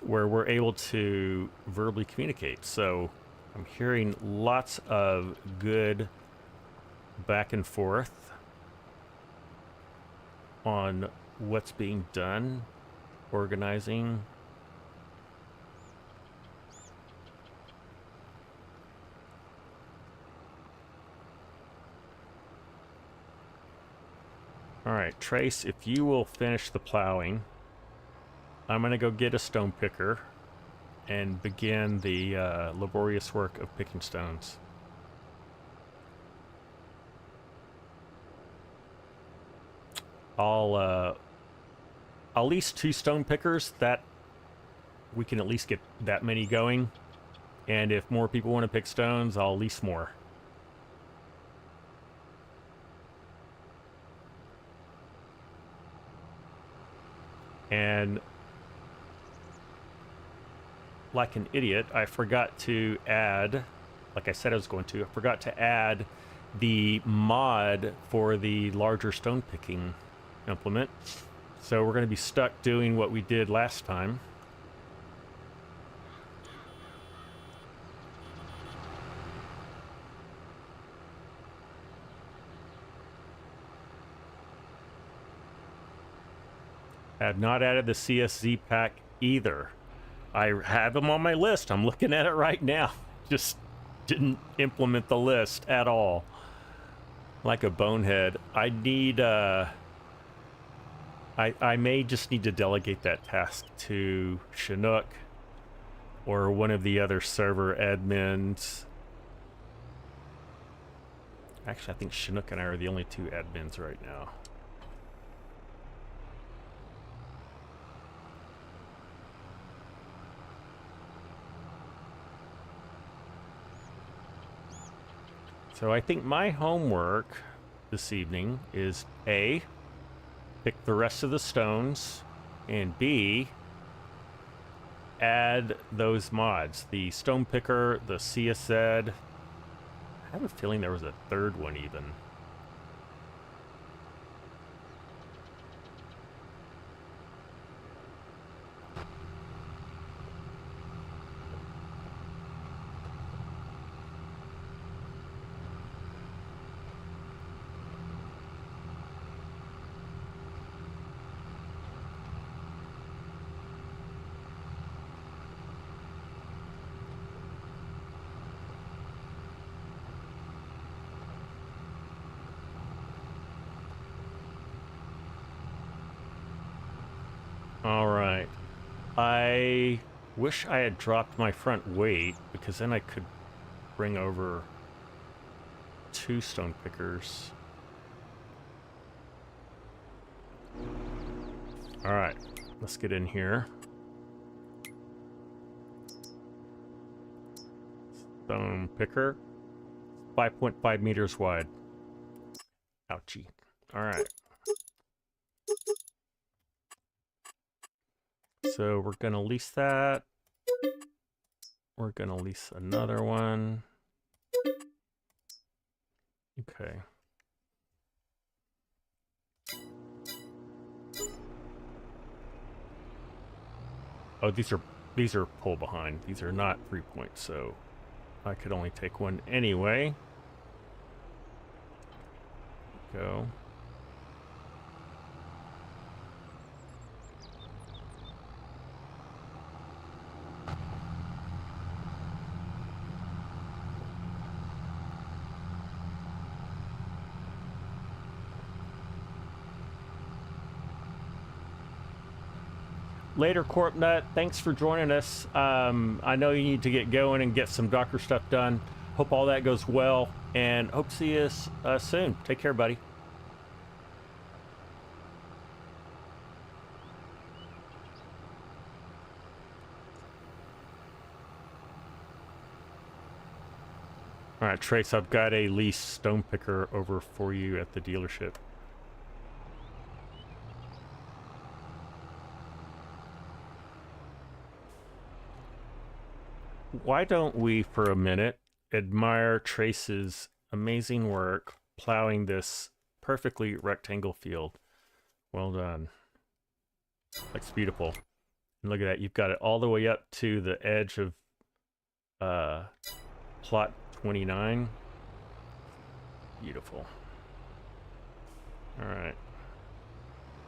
where we're able to verbally communicate. So I'm hearing lots of good back and forth on what's being done, organizing. All right, Trace, if you will finish the plowing, I'm going to go get a stone picker and begin the laborious work of picking stones. I'll lease 2 stone pickers. That we can at least get that many going. And if more people want to pick stones, I'll lease more. And like an idiot, I forgot to add, like I said I was going to, I forgot to add the mod for the larger stone picking implement. So we're going to be stuck doing what we did last time. I have not added the CSZ pack either. I have them on my list. I'm looking at it right now. Just didn't implement the list at all. Like a bonehead. I need, I may just need to delegate that task to Chinook or one of the other server admins. Actually, I think Chinook and I are the only two admins right now. So I think my homework this evening is A, pick the rest of the stones, and B, add those mods. The stone picker, the CSZ. I have a feeling there was a third one even. All right. I wish I had dropped my front weight, because then I could bring over 2 stone pickers. All right, let's get in here. Stone picker, 5.5 meters wide. Ouchie. All right. So we're gonna lease that. We're gonna lease another one. Okay. Oh, these are pull behind. These are not 3 points, so I could only take one anyway. Go. Later, Corpnut. Thanks for joining us. I know you need to get going and get some doctor stuff done. Hope all that goes well, and hope to see you soon. Take care, buddy. All right, Trace, I've got a lease stone picker over for you at the dealership. Why don't we, for a minute, admire Trace's amazing work plowing this perfectly rectangle field. Well done. Looks beautiful. And look at that, you've got it all the way up to the edge of plot 29. Beautiful. All right.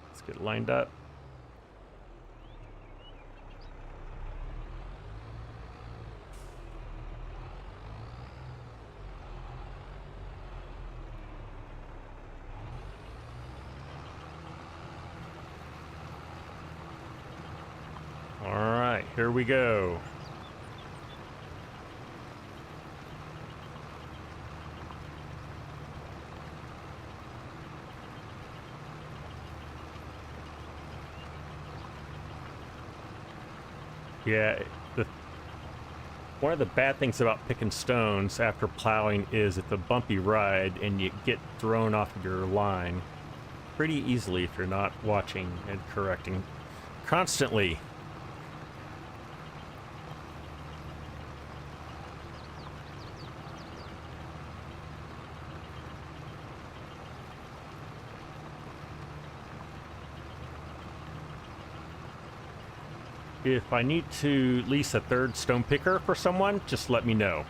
Let's get lined up. All right, here we go. Yeah, one of the bad things about picking stones after plowing is it's a bumpy ride and you get thrown off of your line pretty easily if you're not watching and correcting constantly. If I need to lease a third stone picker for someone, just let me know.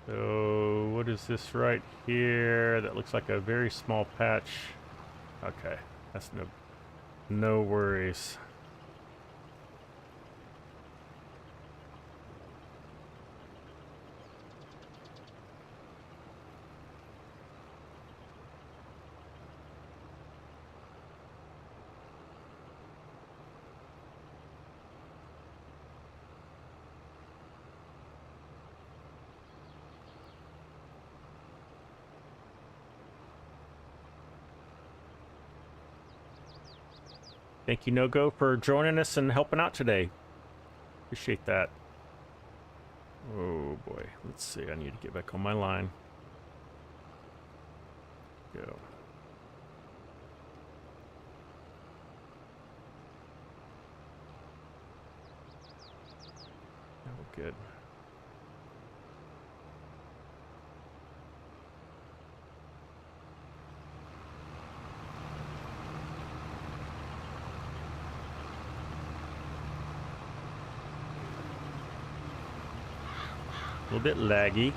So what is this right here? That looks like a very small patch. Okay, that's no worries. Thank you, No-Go, for joining us and helping out today. Appreciate that. Oh boy, let's see. I need to get back on my line. Go. Oh, good. A little bit laggy.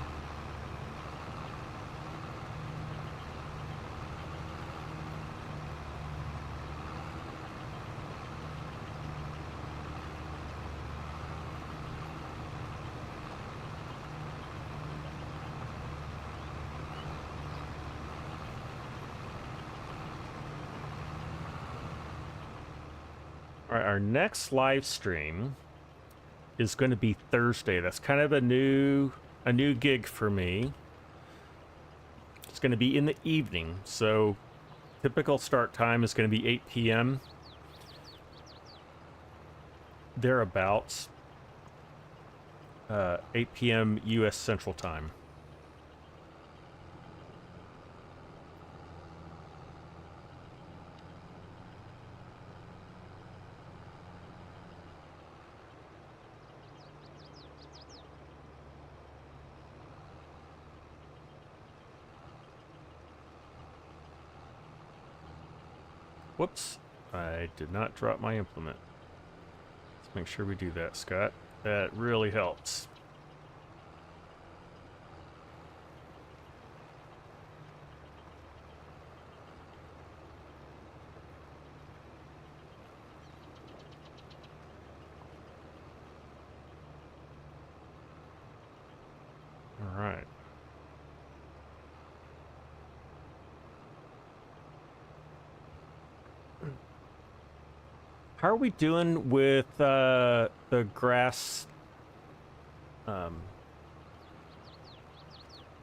All right, our next live stream is going to be Thursday. That's kind of a new gig for me. It's going to be in the evening, so typical start time is going to be 8 p.m. thereabouts. 8 p.m. U.S. Central Time. Whoops, I did not drop my implement. Let's make sure we do that, Scott. That really helps. All right. How are we doing with the grass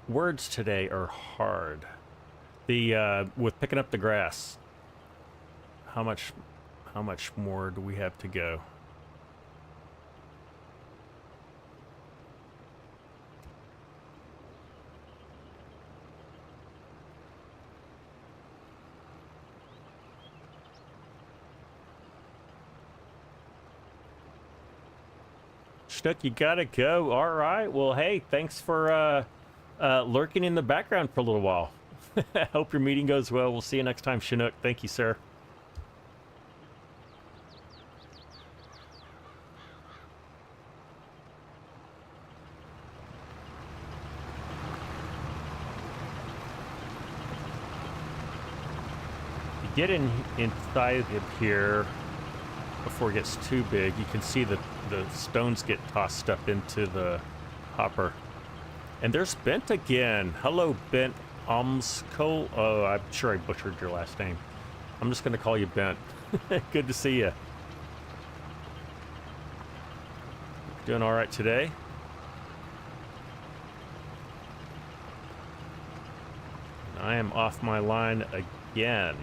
words today are hard. The with picking up the grass. How much more do we have to go? Schnook, you gotta go. All right. Well, hey, thanks for lurking in the background for a little while. Hope your meeting goes well. We'll see you next time, Chinook. Thank you, sir. You get inside of here before it gets too big. You can see the stones get tossed up into the hopper. And there's Bent again. Hello, Bent Omskol. Oh, I'm sure I butchered your last name. I'm just going to call you Bent. Good to see you. Doing all right today? I am off my line again.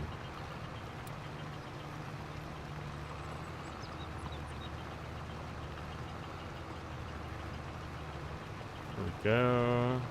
There we go.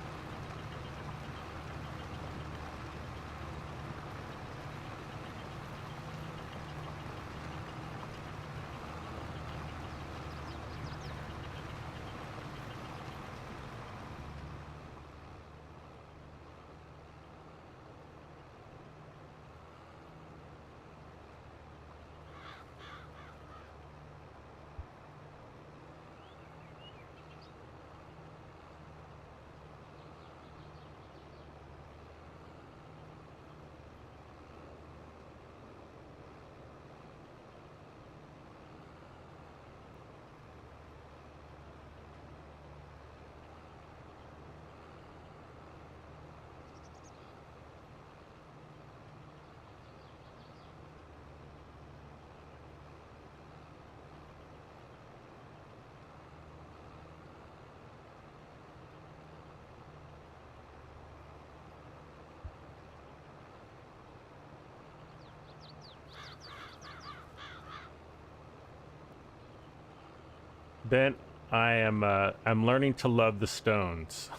Ben, I'm learning to love the stones.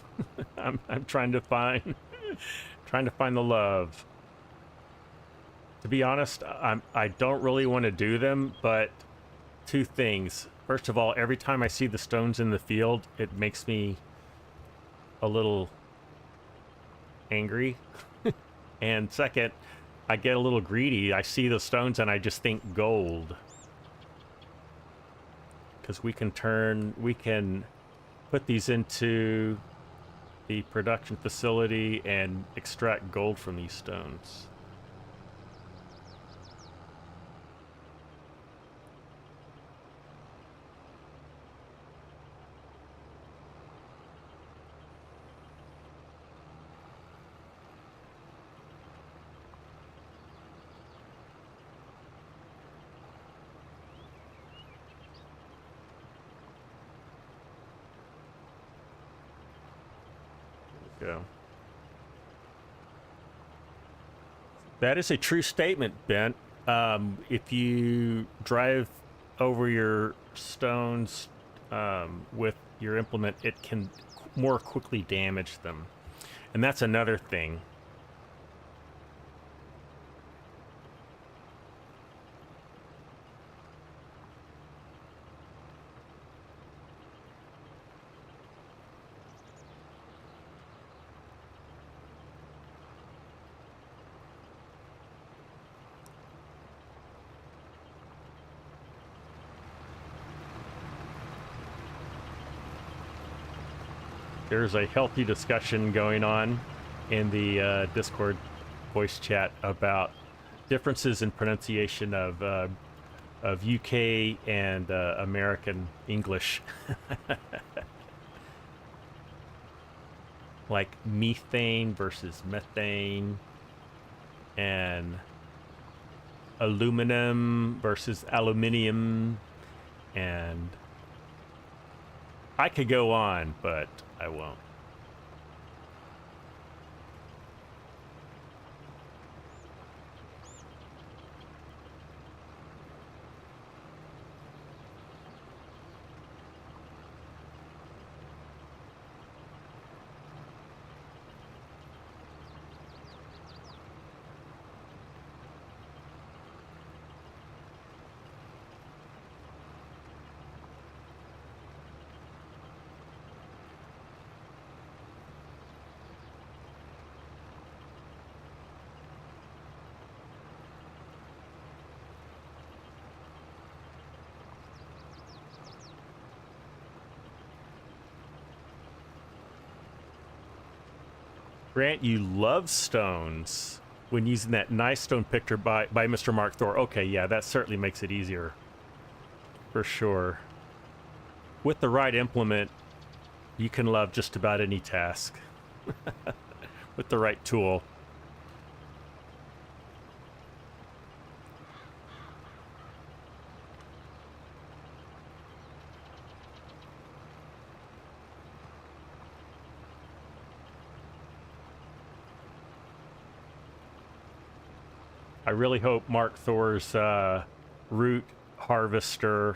I'm trying to find trying to find the love. To be honest, I don't really want to do them, but two things. First of all, every time I see the stones in the field, it makes me a little angry. And second, I get a little greedy. I see the stones and I just think gold. Because we can put these into the production facility and extract gold from these stones. Go. That is a true statement, Ben. If you drive over your stones with your implement, it can more quickly damage them. And that's another thing. There's a healthy discussion going on in the Discord voice chat about differences in pronunciation of UK and American English. Like methane versus methane, and aluminum versus aluminium, and I could go on, but I won't. Grant, you love stones when using that nice stone picture by Mr. Mark Thor. Okay, yeah, that certainly makes it easier. For sure. With the right implement, you can love just about any task. With the right tool. I really hope Mark Thor's root harvester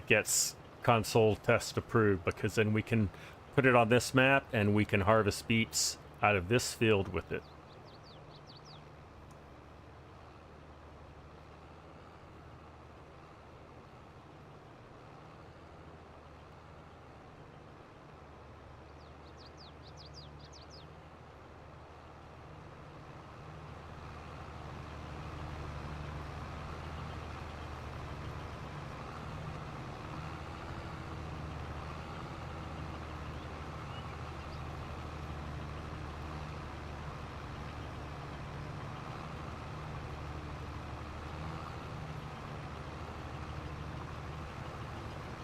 gets console test approved, because then we can put it on this map and we can harvest beets out of this field with it.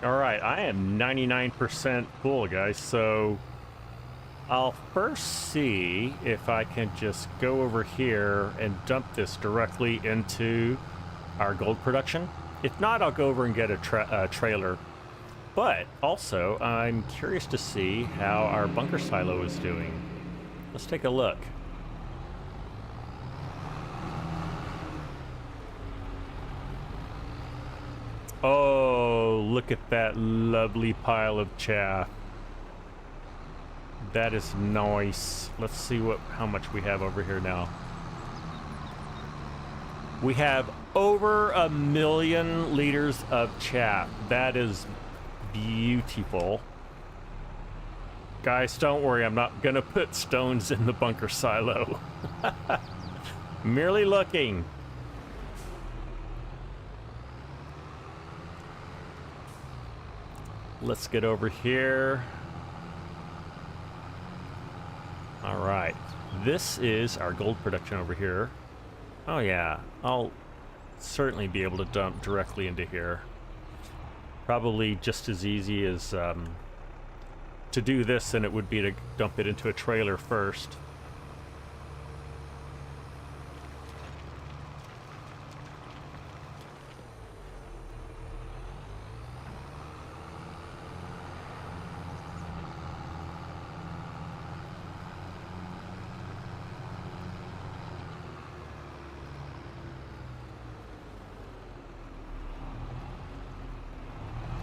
All right, I am 99% full, guys, so I'll first see if I can just go over here and dump this directly into our gold production. If not, I'll go over and get a trailer. But also, I'm curious to see how our bunker silo is doing. Let's take a look. Oh, look at that lovely pile of chaff. That is nice. Let's see how much we have over here now. We have over 1 million liters of chaff. That is beautiful. Guys, don't worry. I'm not going to put stones in the bunker silo. Merely looking. Let's get over here. All right. This is our gold production over here. Oh, yeah. I'll certainly be able to dump directly into here. Probably just as easy as to do this than it would be to dump it into a trailer first.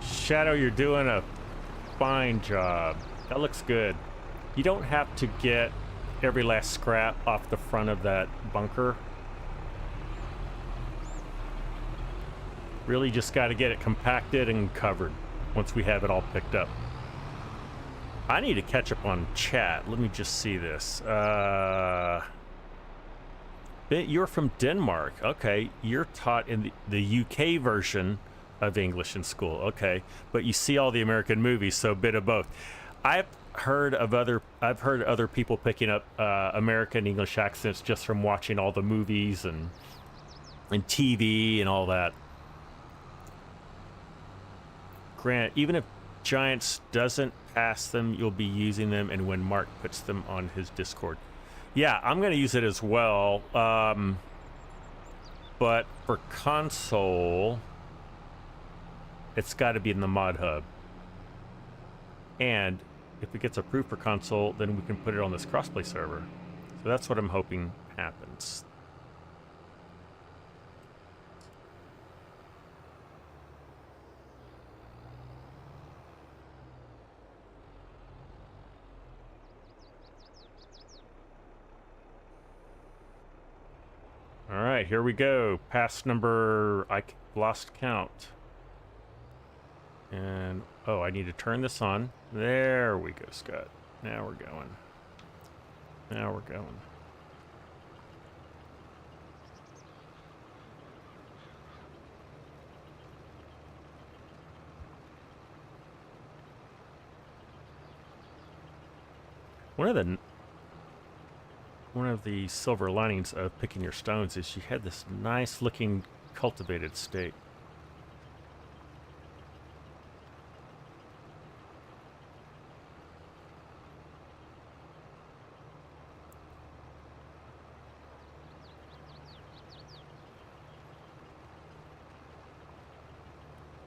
Shadow, you're doing a fine job. That looks good. You don't have to get every last scrap off the front of that bunker. Really just got to get it compacted and covered once we have it all picked up. I need to catch up on chat. Let me just see this. You're from Denmark. Okay, you're taught in the UK version of English in school. Okay, but you see all the American movies, so a bit of both. I've heard other people picking up American English accents just from watching all the movies and TV and all that. Grant, even if Giants doesn't pass them, you'll be using them, and when Mark puts them on his Discord. Yeah, I'm going to use it as well. But for console, it's got to be in the mod hub. And if it gets approved for console, then we can put it on this crossplay server. So that's what I'm hoping happens. All right, here we go. Pass number, I lost count. And, oh, I need to turn this on. There we go, Scott. Now we're going. Now we're going. One of the silver linings of picking your stones is you had this nice looking cultivated state.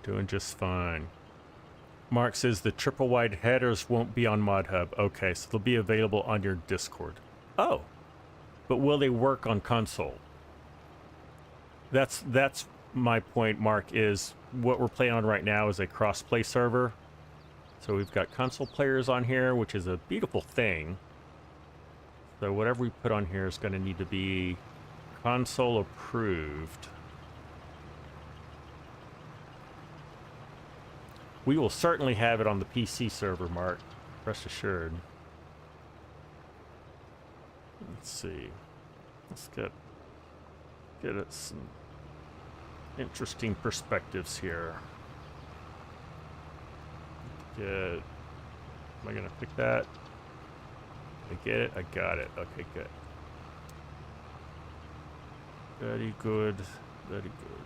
Doing just fine. Mark says the triple wide headers won't be on Mod Hub. Okay, so they'll be available on your Discord. Oh, but will they work on console? That's my point, Mark, is what we're playing on right now is a cross-play server. So we've got console players on here, which is a beautiful thing. So whatever we put on here is going to need to be console approved. We will certainly have it on the PC server, Mark. Rest assured. Let's see. Let's get at some interesting perspectives here. Am I gonna pick that? I get it? I got it. Okay, good. Very good. Very good.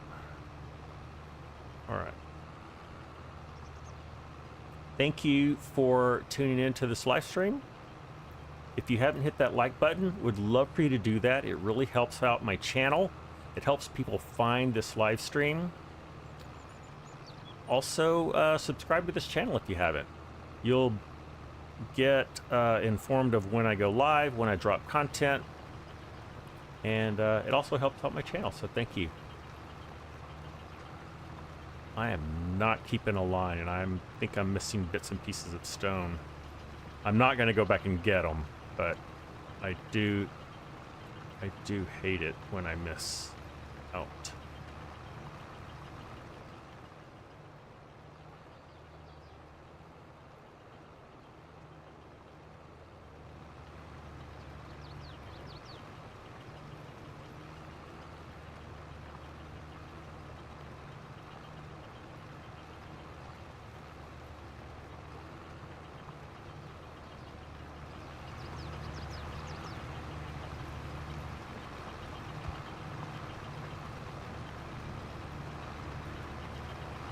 All right. Thank you for tuning in to this live stream. If you haven't hit that like button, would love for you to do that. It really helps out my channel. It helps people find this live stream. Also, subscribe to this channel if you haven't. You'll get informed of when I go live, when I drop content, and it also helps out my channel, so thank you. I am not keeping a line, and I think I'm missing bits and pieces of stone. I'm not going to go back and get them, but I do hate it when I miss out.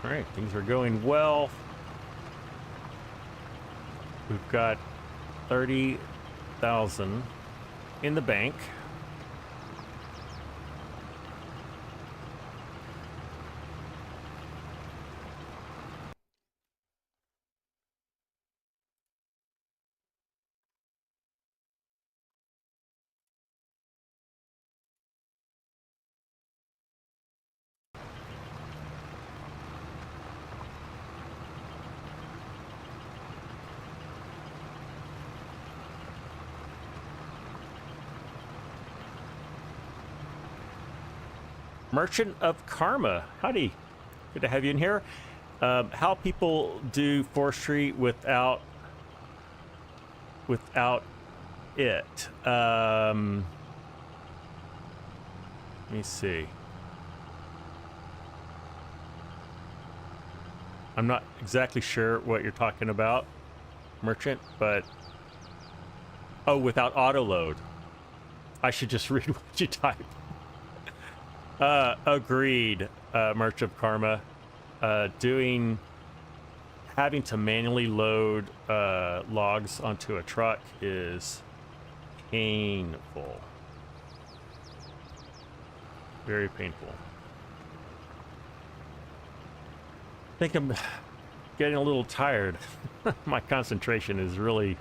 All right, things are going well. We've got 30,000 in the bank. Merchant of Karma, howdy. Good to have you in here. How people do forestry without it. Let me see. I'm not exactly sure what you're talking about, Merchant, but oh, without auto load. I should just read what you type. Agreed, Merch of Karma. Having to manually load logs onto a truck is painful. Very painful. I think I'm getting a little tired. My concentration is really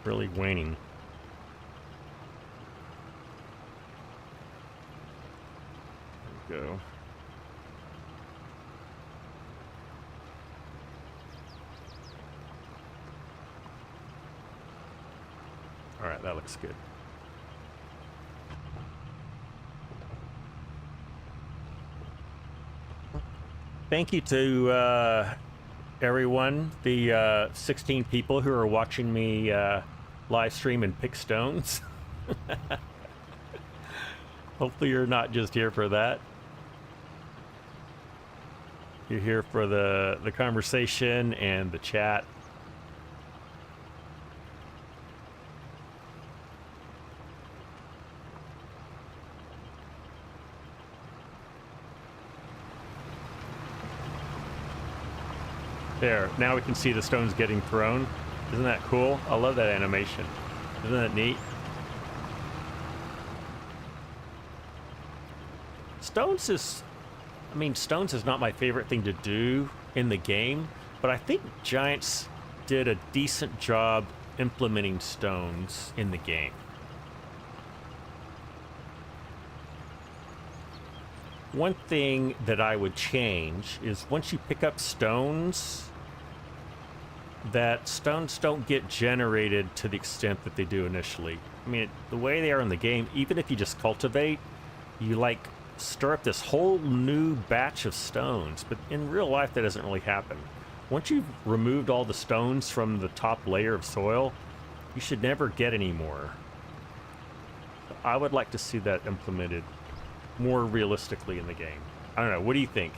waning. Go. All right, that looks good. Thank you to everyone, the 16 people who are watching me live stream and pick stones. Hopefully you're not just here for that. You're here for the conversation and the chat. There, now we can see the stones getting thrown. Isn't that cool? I love that animation. Isn't that neat? Stones is not my favorite thing to do in the game, but I think Giants did a decent job implementing stones in the game. One thing that I would change is once you pick up stones, that stones don't get generated to the extent that they do initially. I mean, the way they are in the game, even if you just cultivate, you like stir up this whole new batch of stones, but in real life that doesn't really happen. Once you've removed all the stones from the top layer of soil, you should never get any more. I would like to see that implemented more realistically in the game. I don't know, what do you think?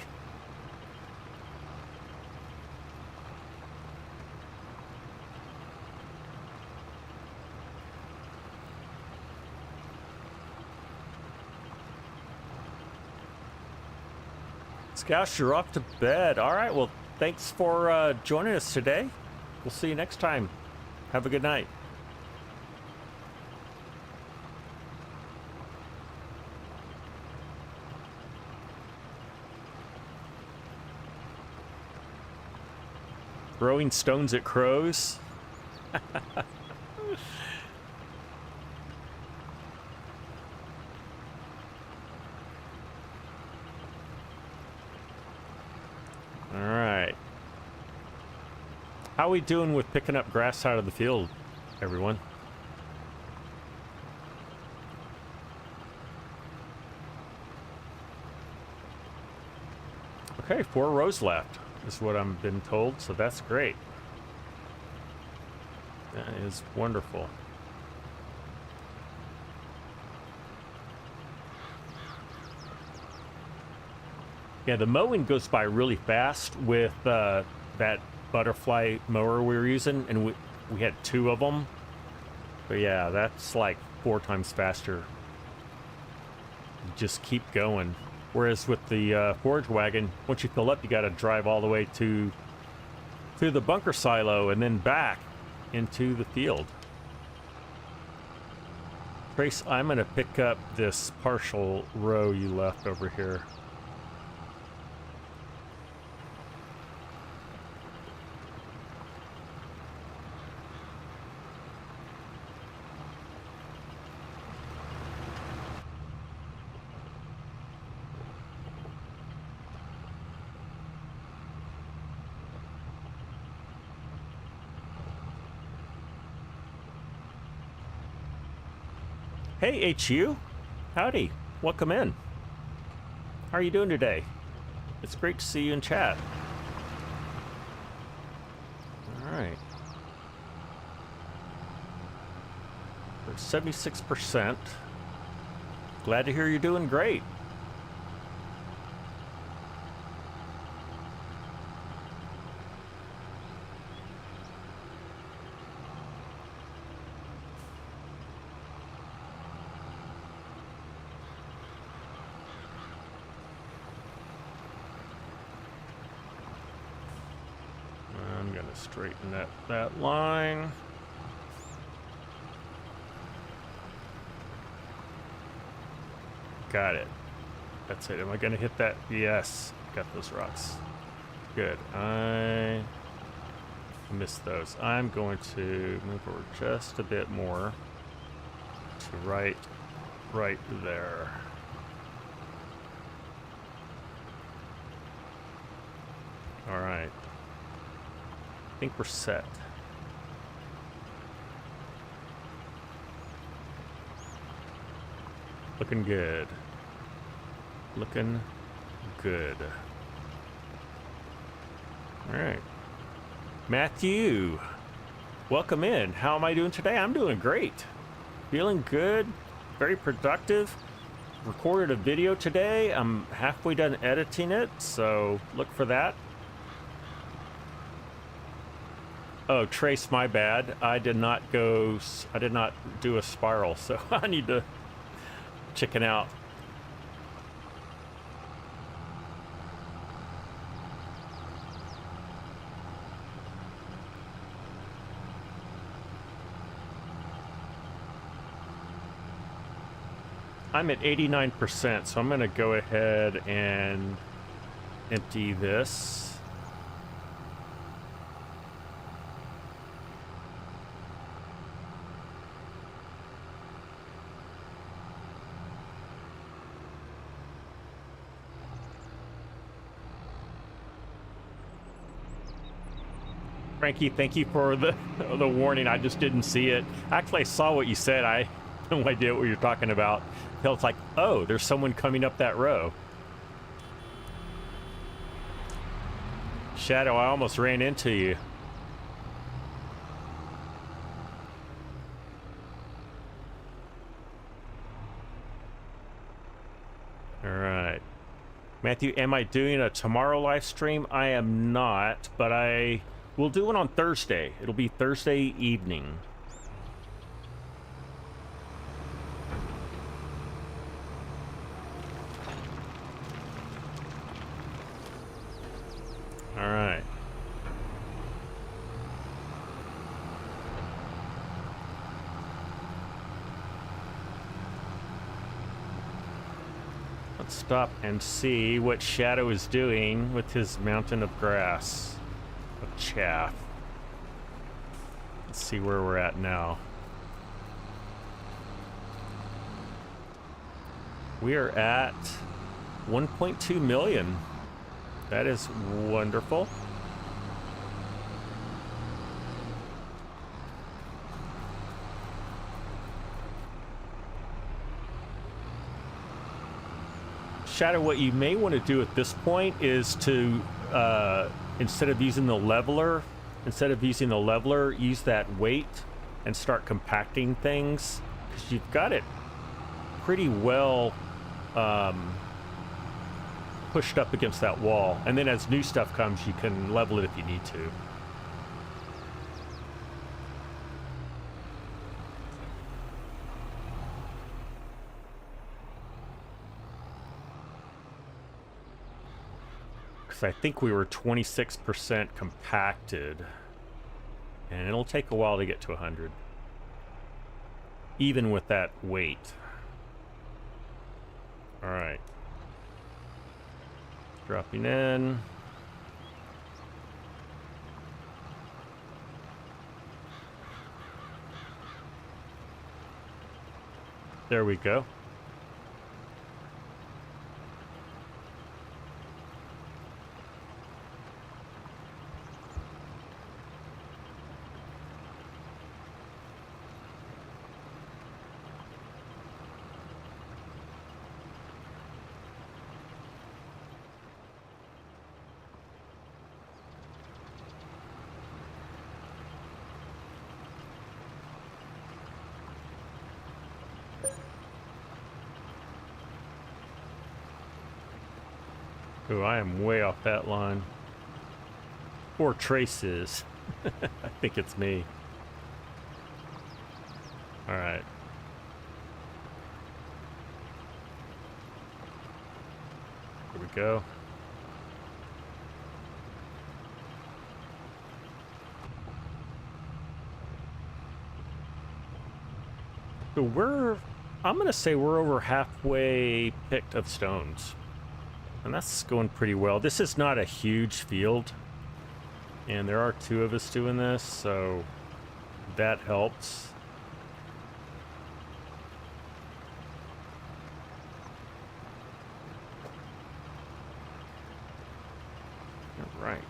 Scout, you're off to bed. All right, well, thanks for joining us today. We'll see you next time. Have a good night. Throwing stones at crows. All right. How we doing with picking up grass out of the field, everyone? Okay, 4 rows left is what I've been told, so that's great. That is wonderful. Yeah, the mowing goes by really fast with that butterfly mower we were using, and we had 2 of them. But yeah, that's like 4 times faster. You just keep going. Whereas with the forage wagon, once you fill up, you got to drive all the way to the bunker silo and then back into the field. Trace, I'm going to pick up this partial row you left over here. Hey, HU. Howdy. Welcome in. How are you doing today? It's great to see you in chat. All right. We're at 76%. Glad to hear you're doing great. Straighten that line. Got it. That's it. Am I going to hit that? Yes. Got those rocks. Good. I missed those. I'm going to move over just a bit more to right there. All right. I think we're set. Looking good. Looking good. All right. Matthew, welcome in. How am I doing today? I'm doing great. Feeling good. Very productive. Recorded a video today. I'm halfway done editing it, so look for that. Oh, Trace, my bad. I did not do a spiral, so I need to chicken out. I'm at 89%, so I'm going to go ahead and empty this. Frankie, thank you for the warning. I just didn't see it. Actually, I saw what you said. I have no idea what you're talking about. It's like, oh, there's someone coming up that row. Shadow, I almost ran into you. All right. Matthew, am I doing a tomorrow live stream? I am not, but I will do it on Thursday. It'll be Thursday evening. All right. Let's stop and see what Shadow is doing with his mountain of grass, of chaff. Let's see where we're at now. We are at 1.2 million. That is wonderful. Shadow, what you may want to do at this point is to, instead of using the leveler, use that weight and start compacting things, because you've got it pretty well pushed up against that wall. And then as new stuff comes, you can level it if you need to. I think we were 26% compacted, and it'll take a while to get to 100, even with that weight. All right, dropping in. There we go. Oh, I am way off that line. Or Trace is. I think it's me. All right. Here we go. So I'm going to say we're over halfway picked of stones. And that's going pretty well. This is not a huge field, and there are 2 of us doing this, so that helps. All right.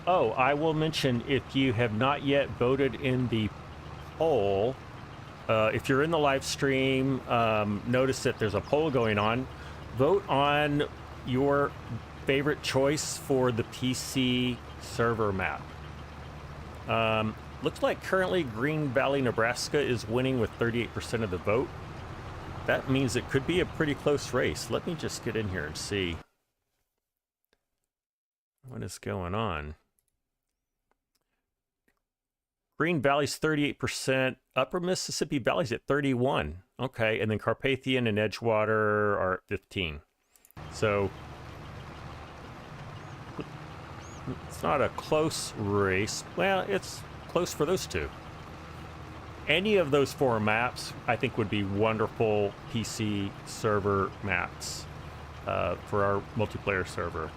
Oh, I will mention, if you have not yet voted in the poll, if you're in the live stream, notice that there's a poll going on. Vote on your favorite choice for the PC server map. Looks like currently Green Valley, Nebraska is winning with 38% of the vote. That means it could be a pretty close race. Let me just get in here and see what is going on. Green Valley's 38%. Upper Mississippi Valley's at 31. Okay, and then Carpathian and Edgewater are at 15. So it's not a close race. Well, it's close for those 2. Any of those 4 maps, I think, would be wonderful PC server maps for our multiplayer server.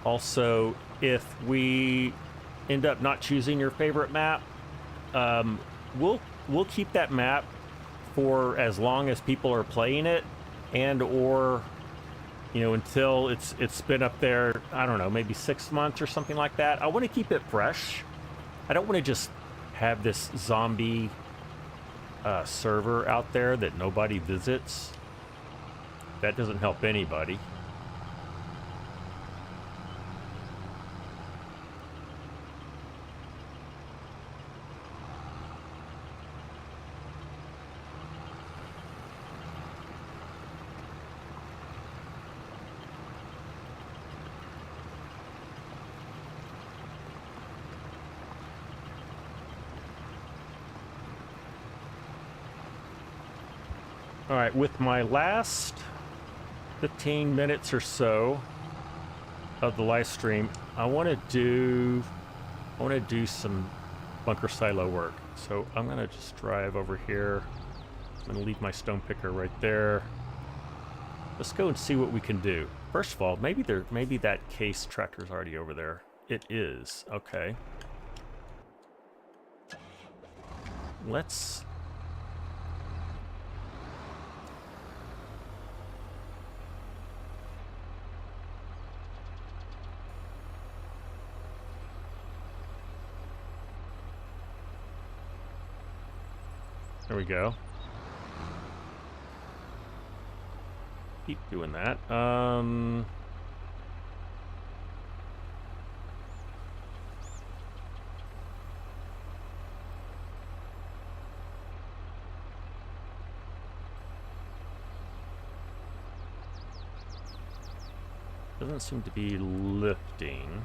Also, if we end up not choosing your favorite map, we'll keep that map for as long as people are playing it, and or, you know, until it's been up there, I don't know, maybe 6 months or something like that. I want to keep it fresh. I don't want to just have this zombie server out there that nobody visits. That doesn't help anybody. All right, with my last 15 minutes or so of the live stream, I want to do some bunker silo work. So I'm going to just drive over here. I'm going to leave my stone picker right there. Let's go and see what we can do. First of all, maybe that case tractor's already over there. It is. Okay. Let's... There we go. Keep doing that. Doesn't seem to be lifting.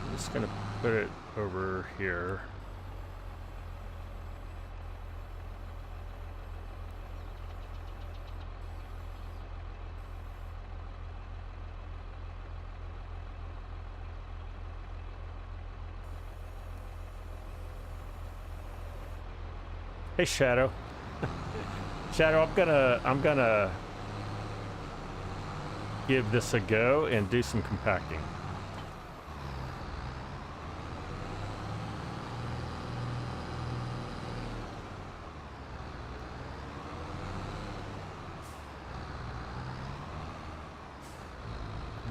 I'm just gonna put it over here. Hey, Shadow. Shadow, I'm gonna give this a go and do some compacting.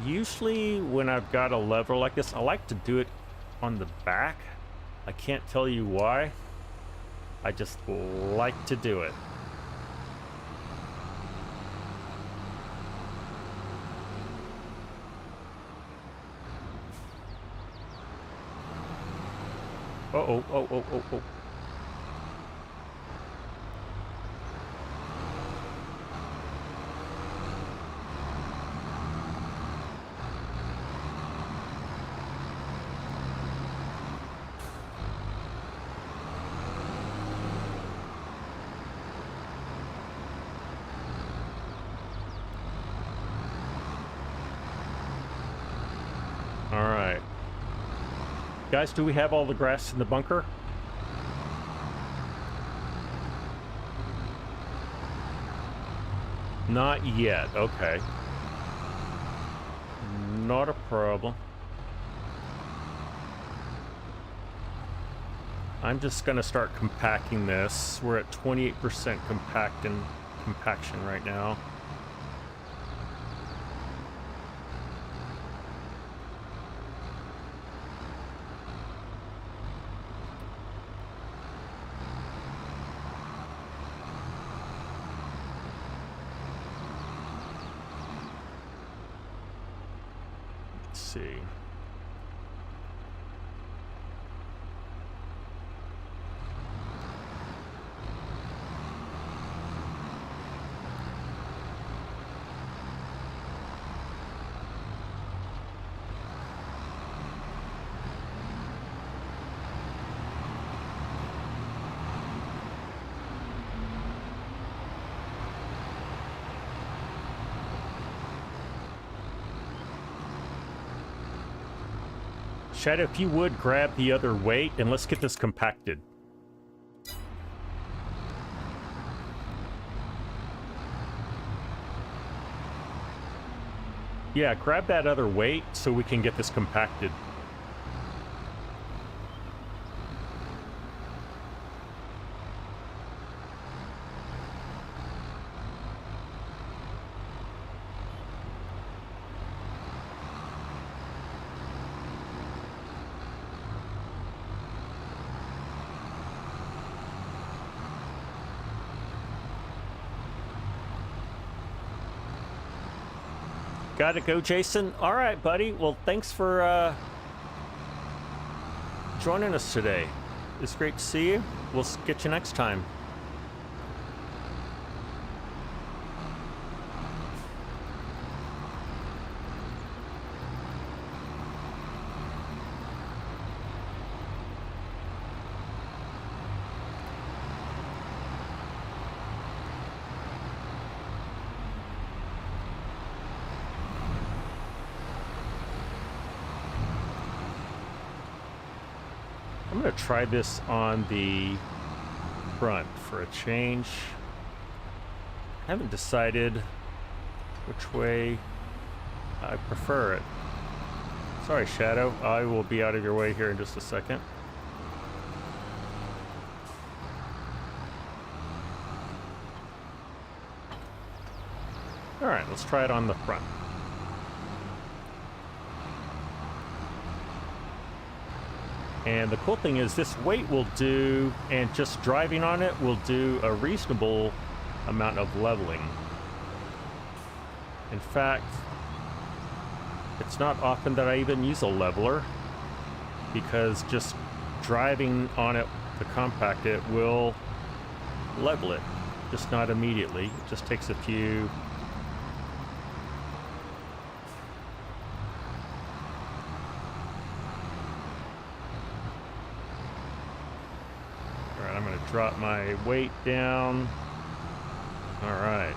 Usually when I've got a lever like this, I like to do it on the back. I can't tell you why. I just like to do it. Uh-oh, oh. Guys, do we have all the grass in the bunker? Not yet. Okay. Not a problem. I'm just going to start compacting this. We're at 28% compaction right now. See. Shadow, if you would, grab the other weight and let's get this compacted. Yeah, grab that other weight so we can get this compacted. Gotta go, Jason. All right, buddy. Well, thanks for joining us today. It's great to see you. We'll get you next time. I'm going to try this on the front for a change. I haven't decided which way I prefer it. Sorry, Shadow. I will be out of your way here in just a second. All right, let's try it on the front. And the cool thing is this weight will do, and just driving on it will do a reasonable amount of leveling. In fact, it's not often that I even use a leveler, because just driving on it to compact it will level it, just not immediately. It just takes a few. All right, I'm going to drop my weight down. All right.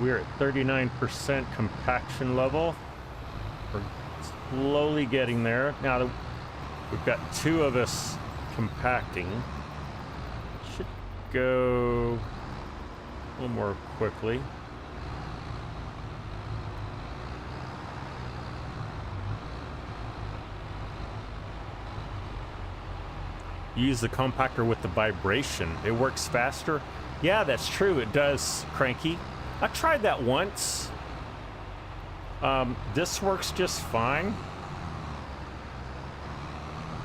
We're at 39% compaction level. We're slowly getting there. Now that we've got two of us compacting, should go a little more quickly. Use the compactor with the vibration. It works faster. Yeah, that's true. It does, Cranky. I tried that once. This works just fine.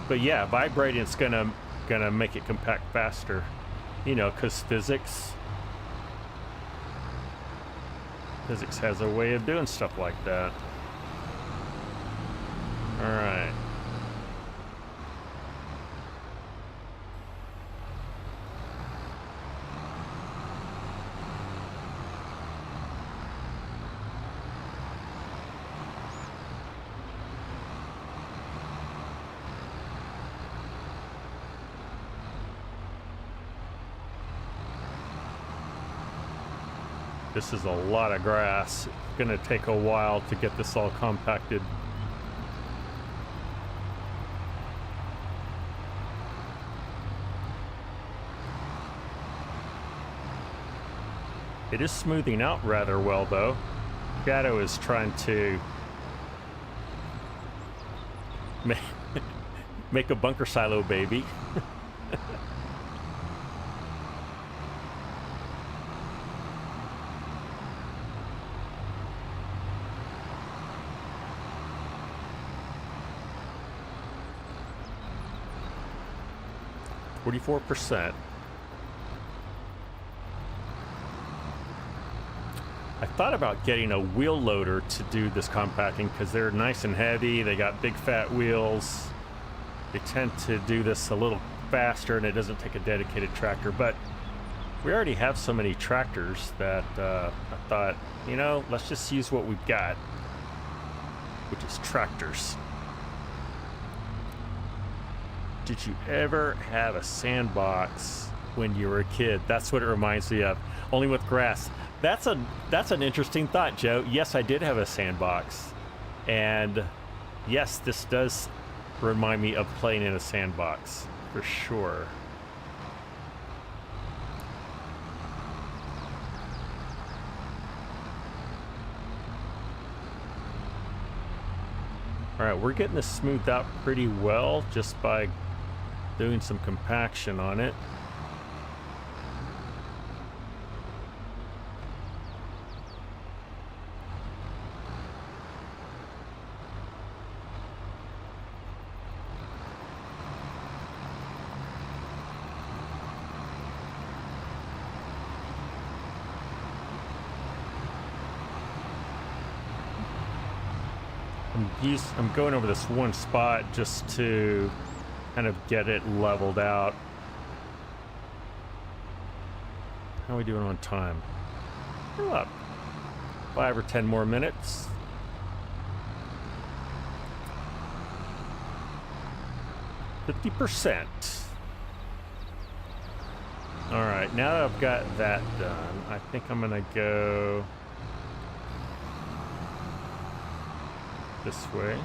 But yeah, vibrating's gonna make it compact faster. You know, because physics has a way of doing stuff like that. All right. This is a lot of grass. It's gonna take a while to get this all compacted. It is smoothing out rather well though. Shadow is trying to make a bunker silo baby. %. I thought about getting a wheel loader to do this compacting because they're nice and heavy. They got big fat wheels. They tend to do this a little faster and it doesn't take a dedicated tractor. But we already have so many tractors that I thought, you know, let's just use what we've got, which is tractors. Did you ever have a sandbox when you were a kid? That's what it reminds me of. Only with grass. That's an interesting thought, Joe. Yes, I did have a sandbox. And yes, this does remind me of playing in a sandbox, for sure. All right, we're getting this smoothed out pretty well just by doing some compaction on it. I'm going over this one spot just to kind of get it leveled out. How are we doing on time? We're up 5 or 10 more minutes. %. All right, now that I've got that done, I think I'm gonna go this way.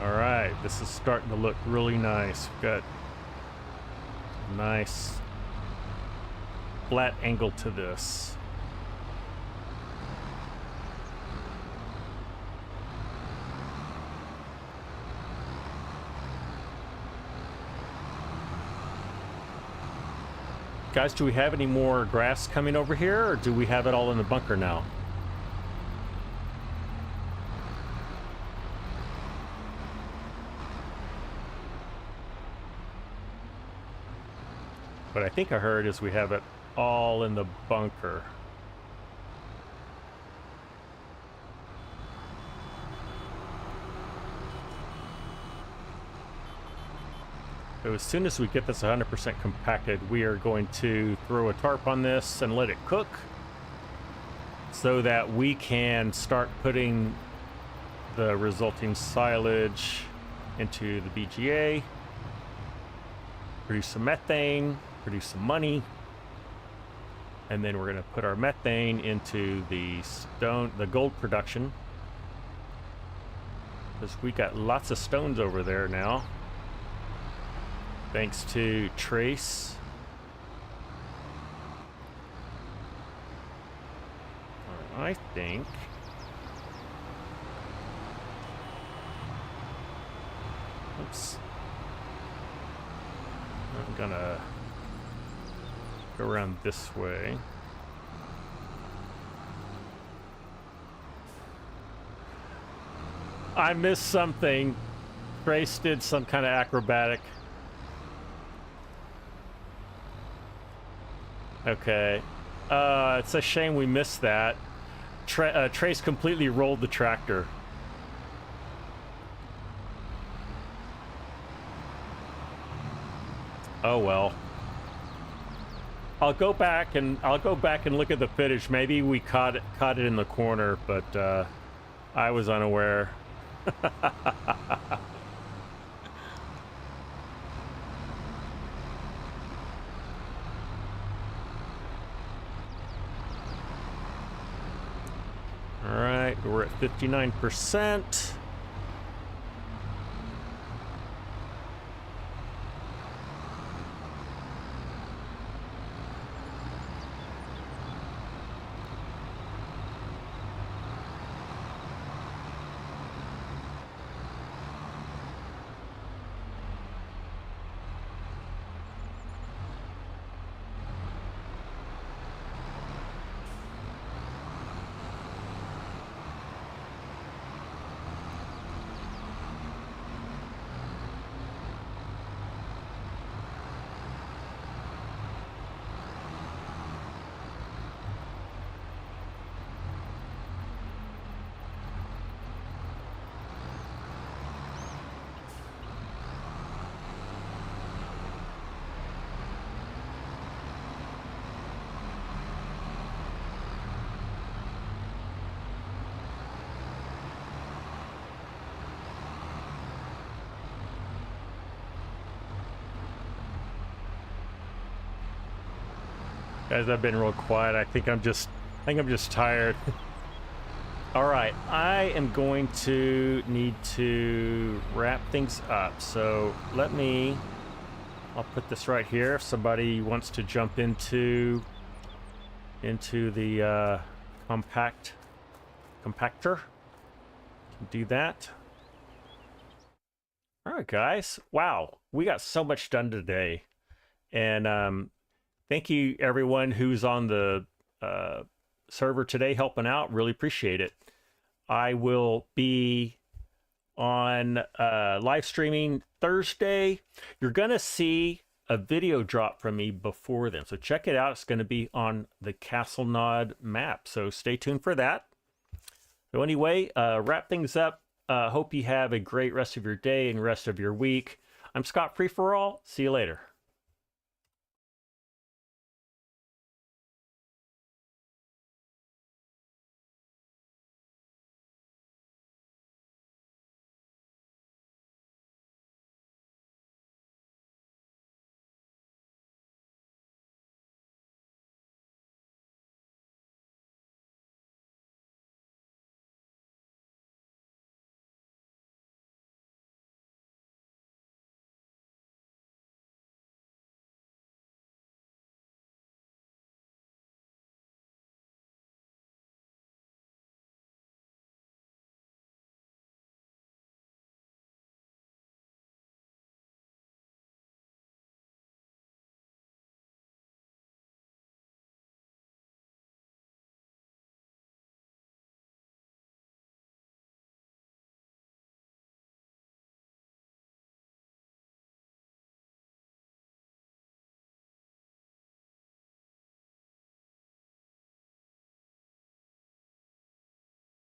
All right, this is starting to look really nice. We've got a nice flat angle to this. Guys, do we have any more grass coming over here, or do we have it all in the bunker now? What I think I heard is we have it all in the bunker. So as soon as we get this 100% compacted, we are going to throw a tarp on this and let it cook so that we can start putting the resulting silage into the BGA, produce some methane, produce some money, and then we're going to put our methane into the gold production, because we got lots of stones over there now, thanks to Trace. I think oops, I'm gonna go around this way. I missed something. Trace did some kind of acrobatic. Okay. It's a shame we missed that. Trace completely rolled the tractor. Oh well. I'll go back and look at the footage. Maybe we caught it in the corner, but I was unaware. All right, we're at 59%. Guys, I've been real quiet. I think I'm just tired. All right, I am going to need to wrap things up. So I'll put this right here. If somebody wants to jump into the compactor, can do that. All right, guys. Wow, we got so much done today, and thank you everyone who's on the server today helping out. Really appreciate it. I will be on live streaming Thursday. You're gonna see a video drop from me before then, so check it out. It's going to be on the Castle Nod map, so stay tuned for that. So anyway, wrap things up. Hope you have a great rest of your day and rest of your week. I'm Scott Freeforall. See you later.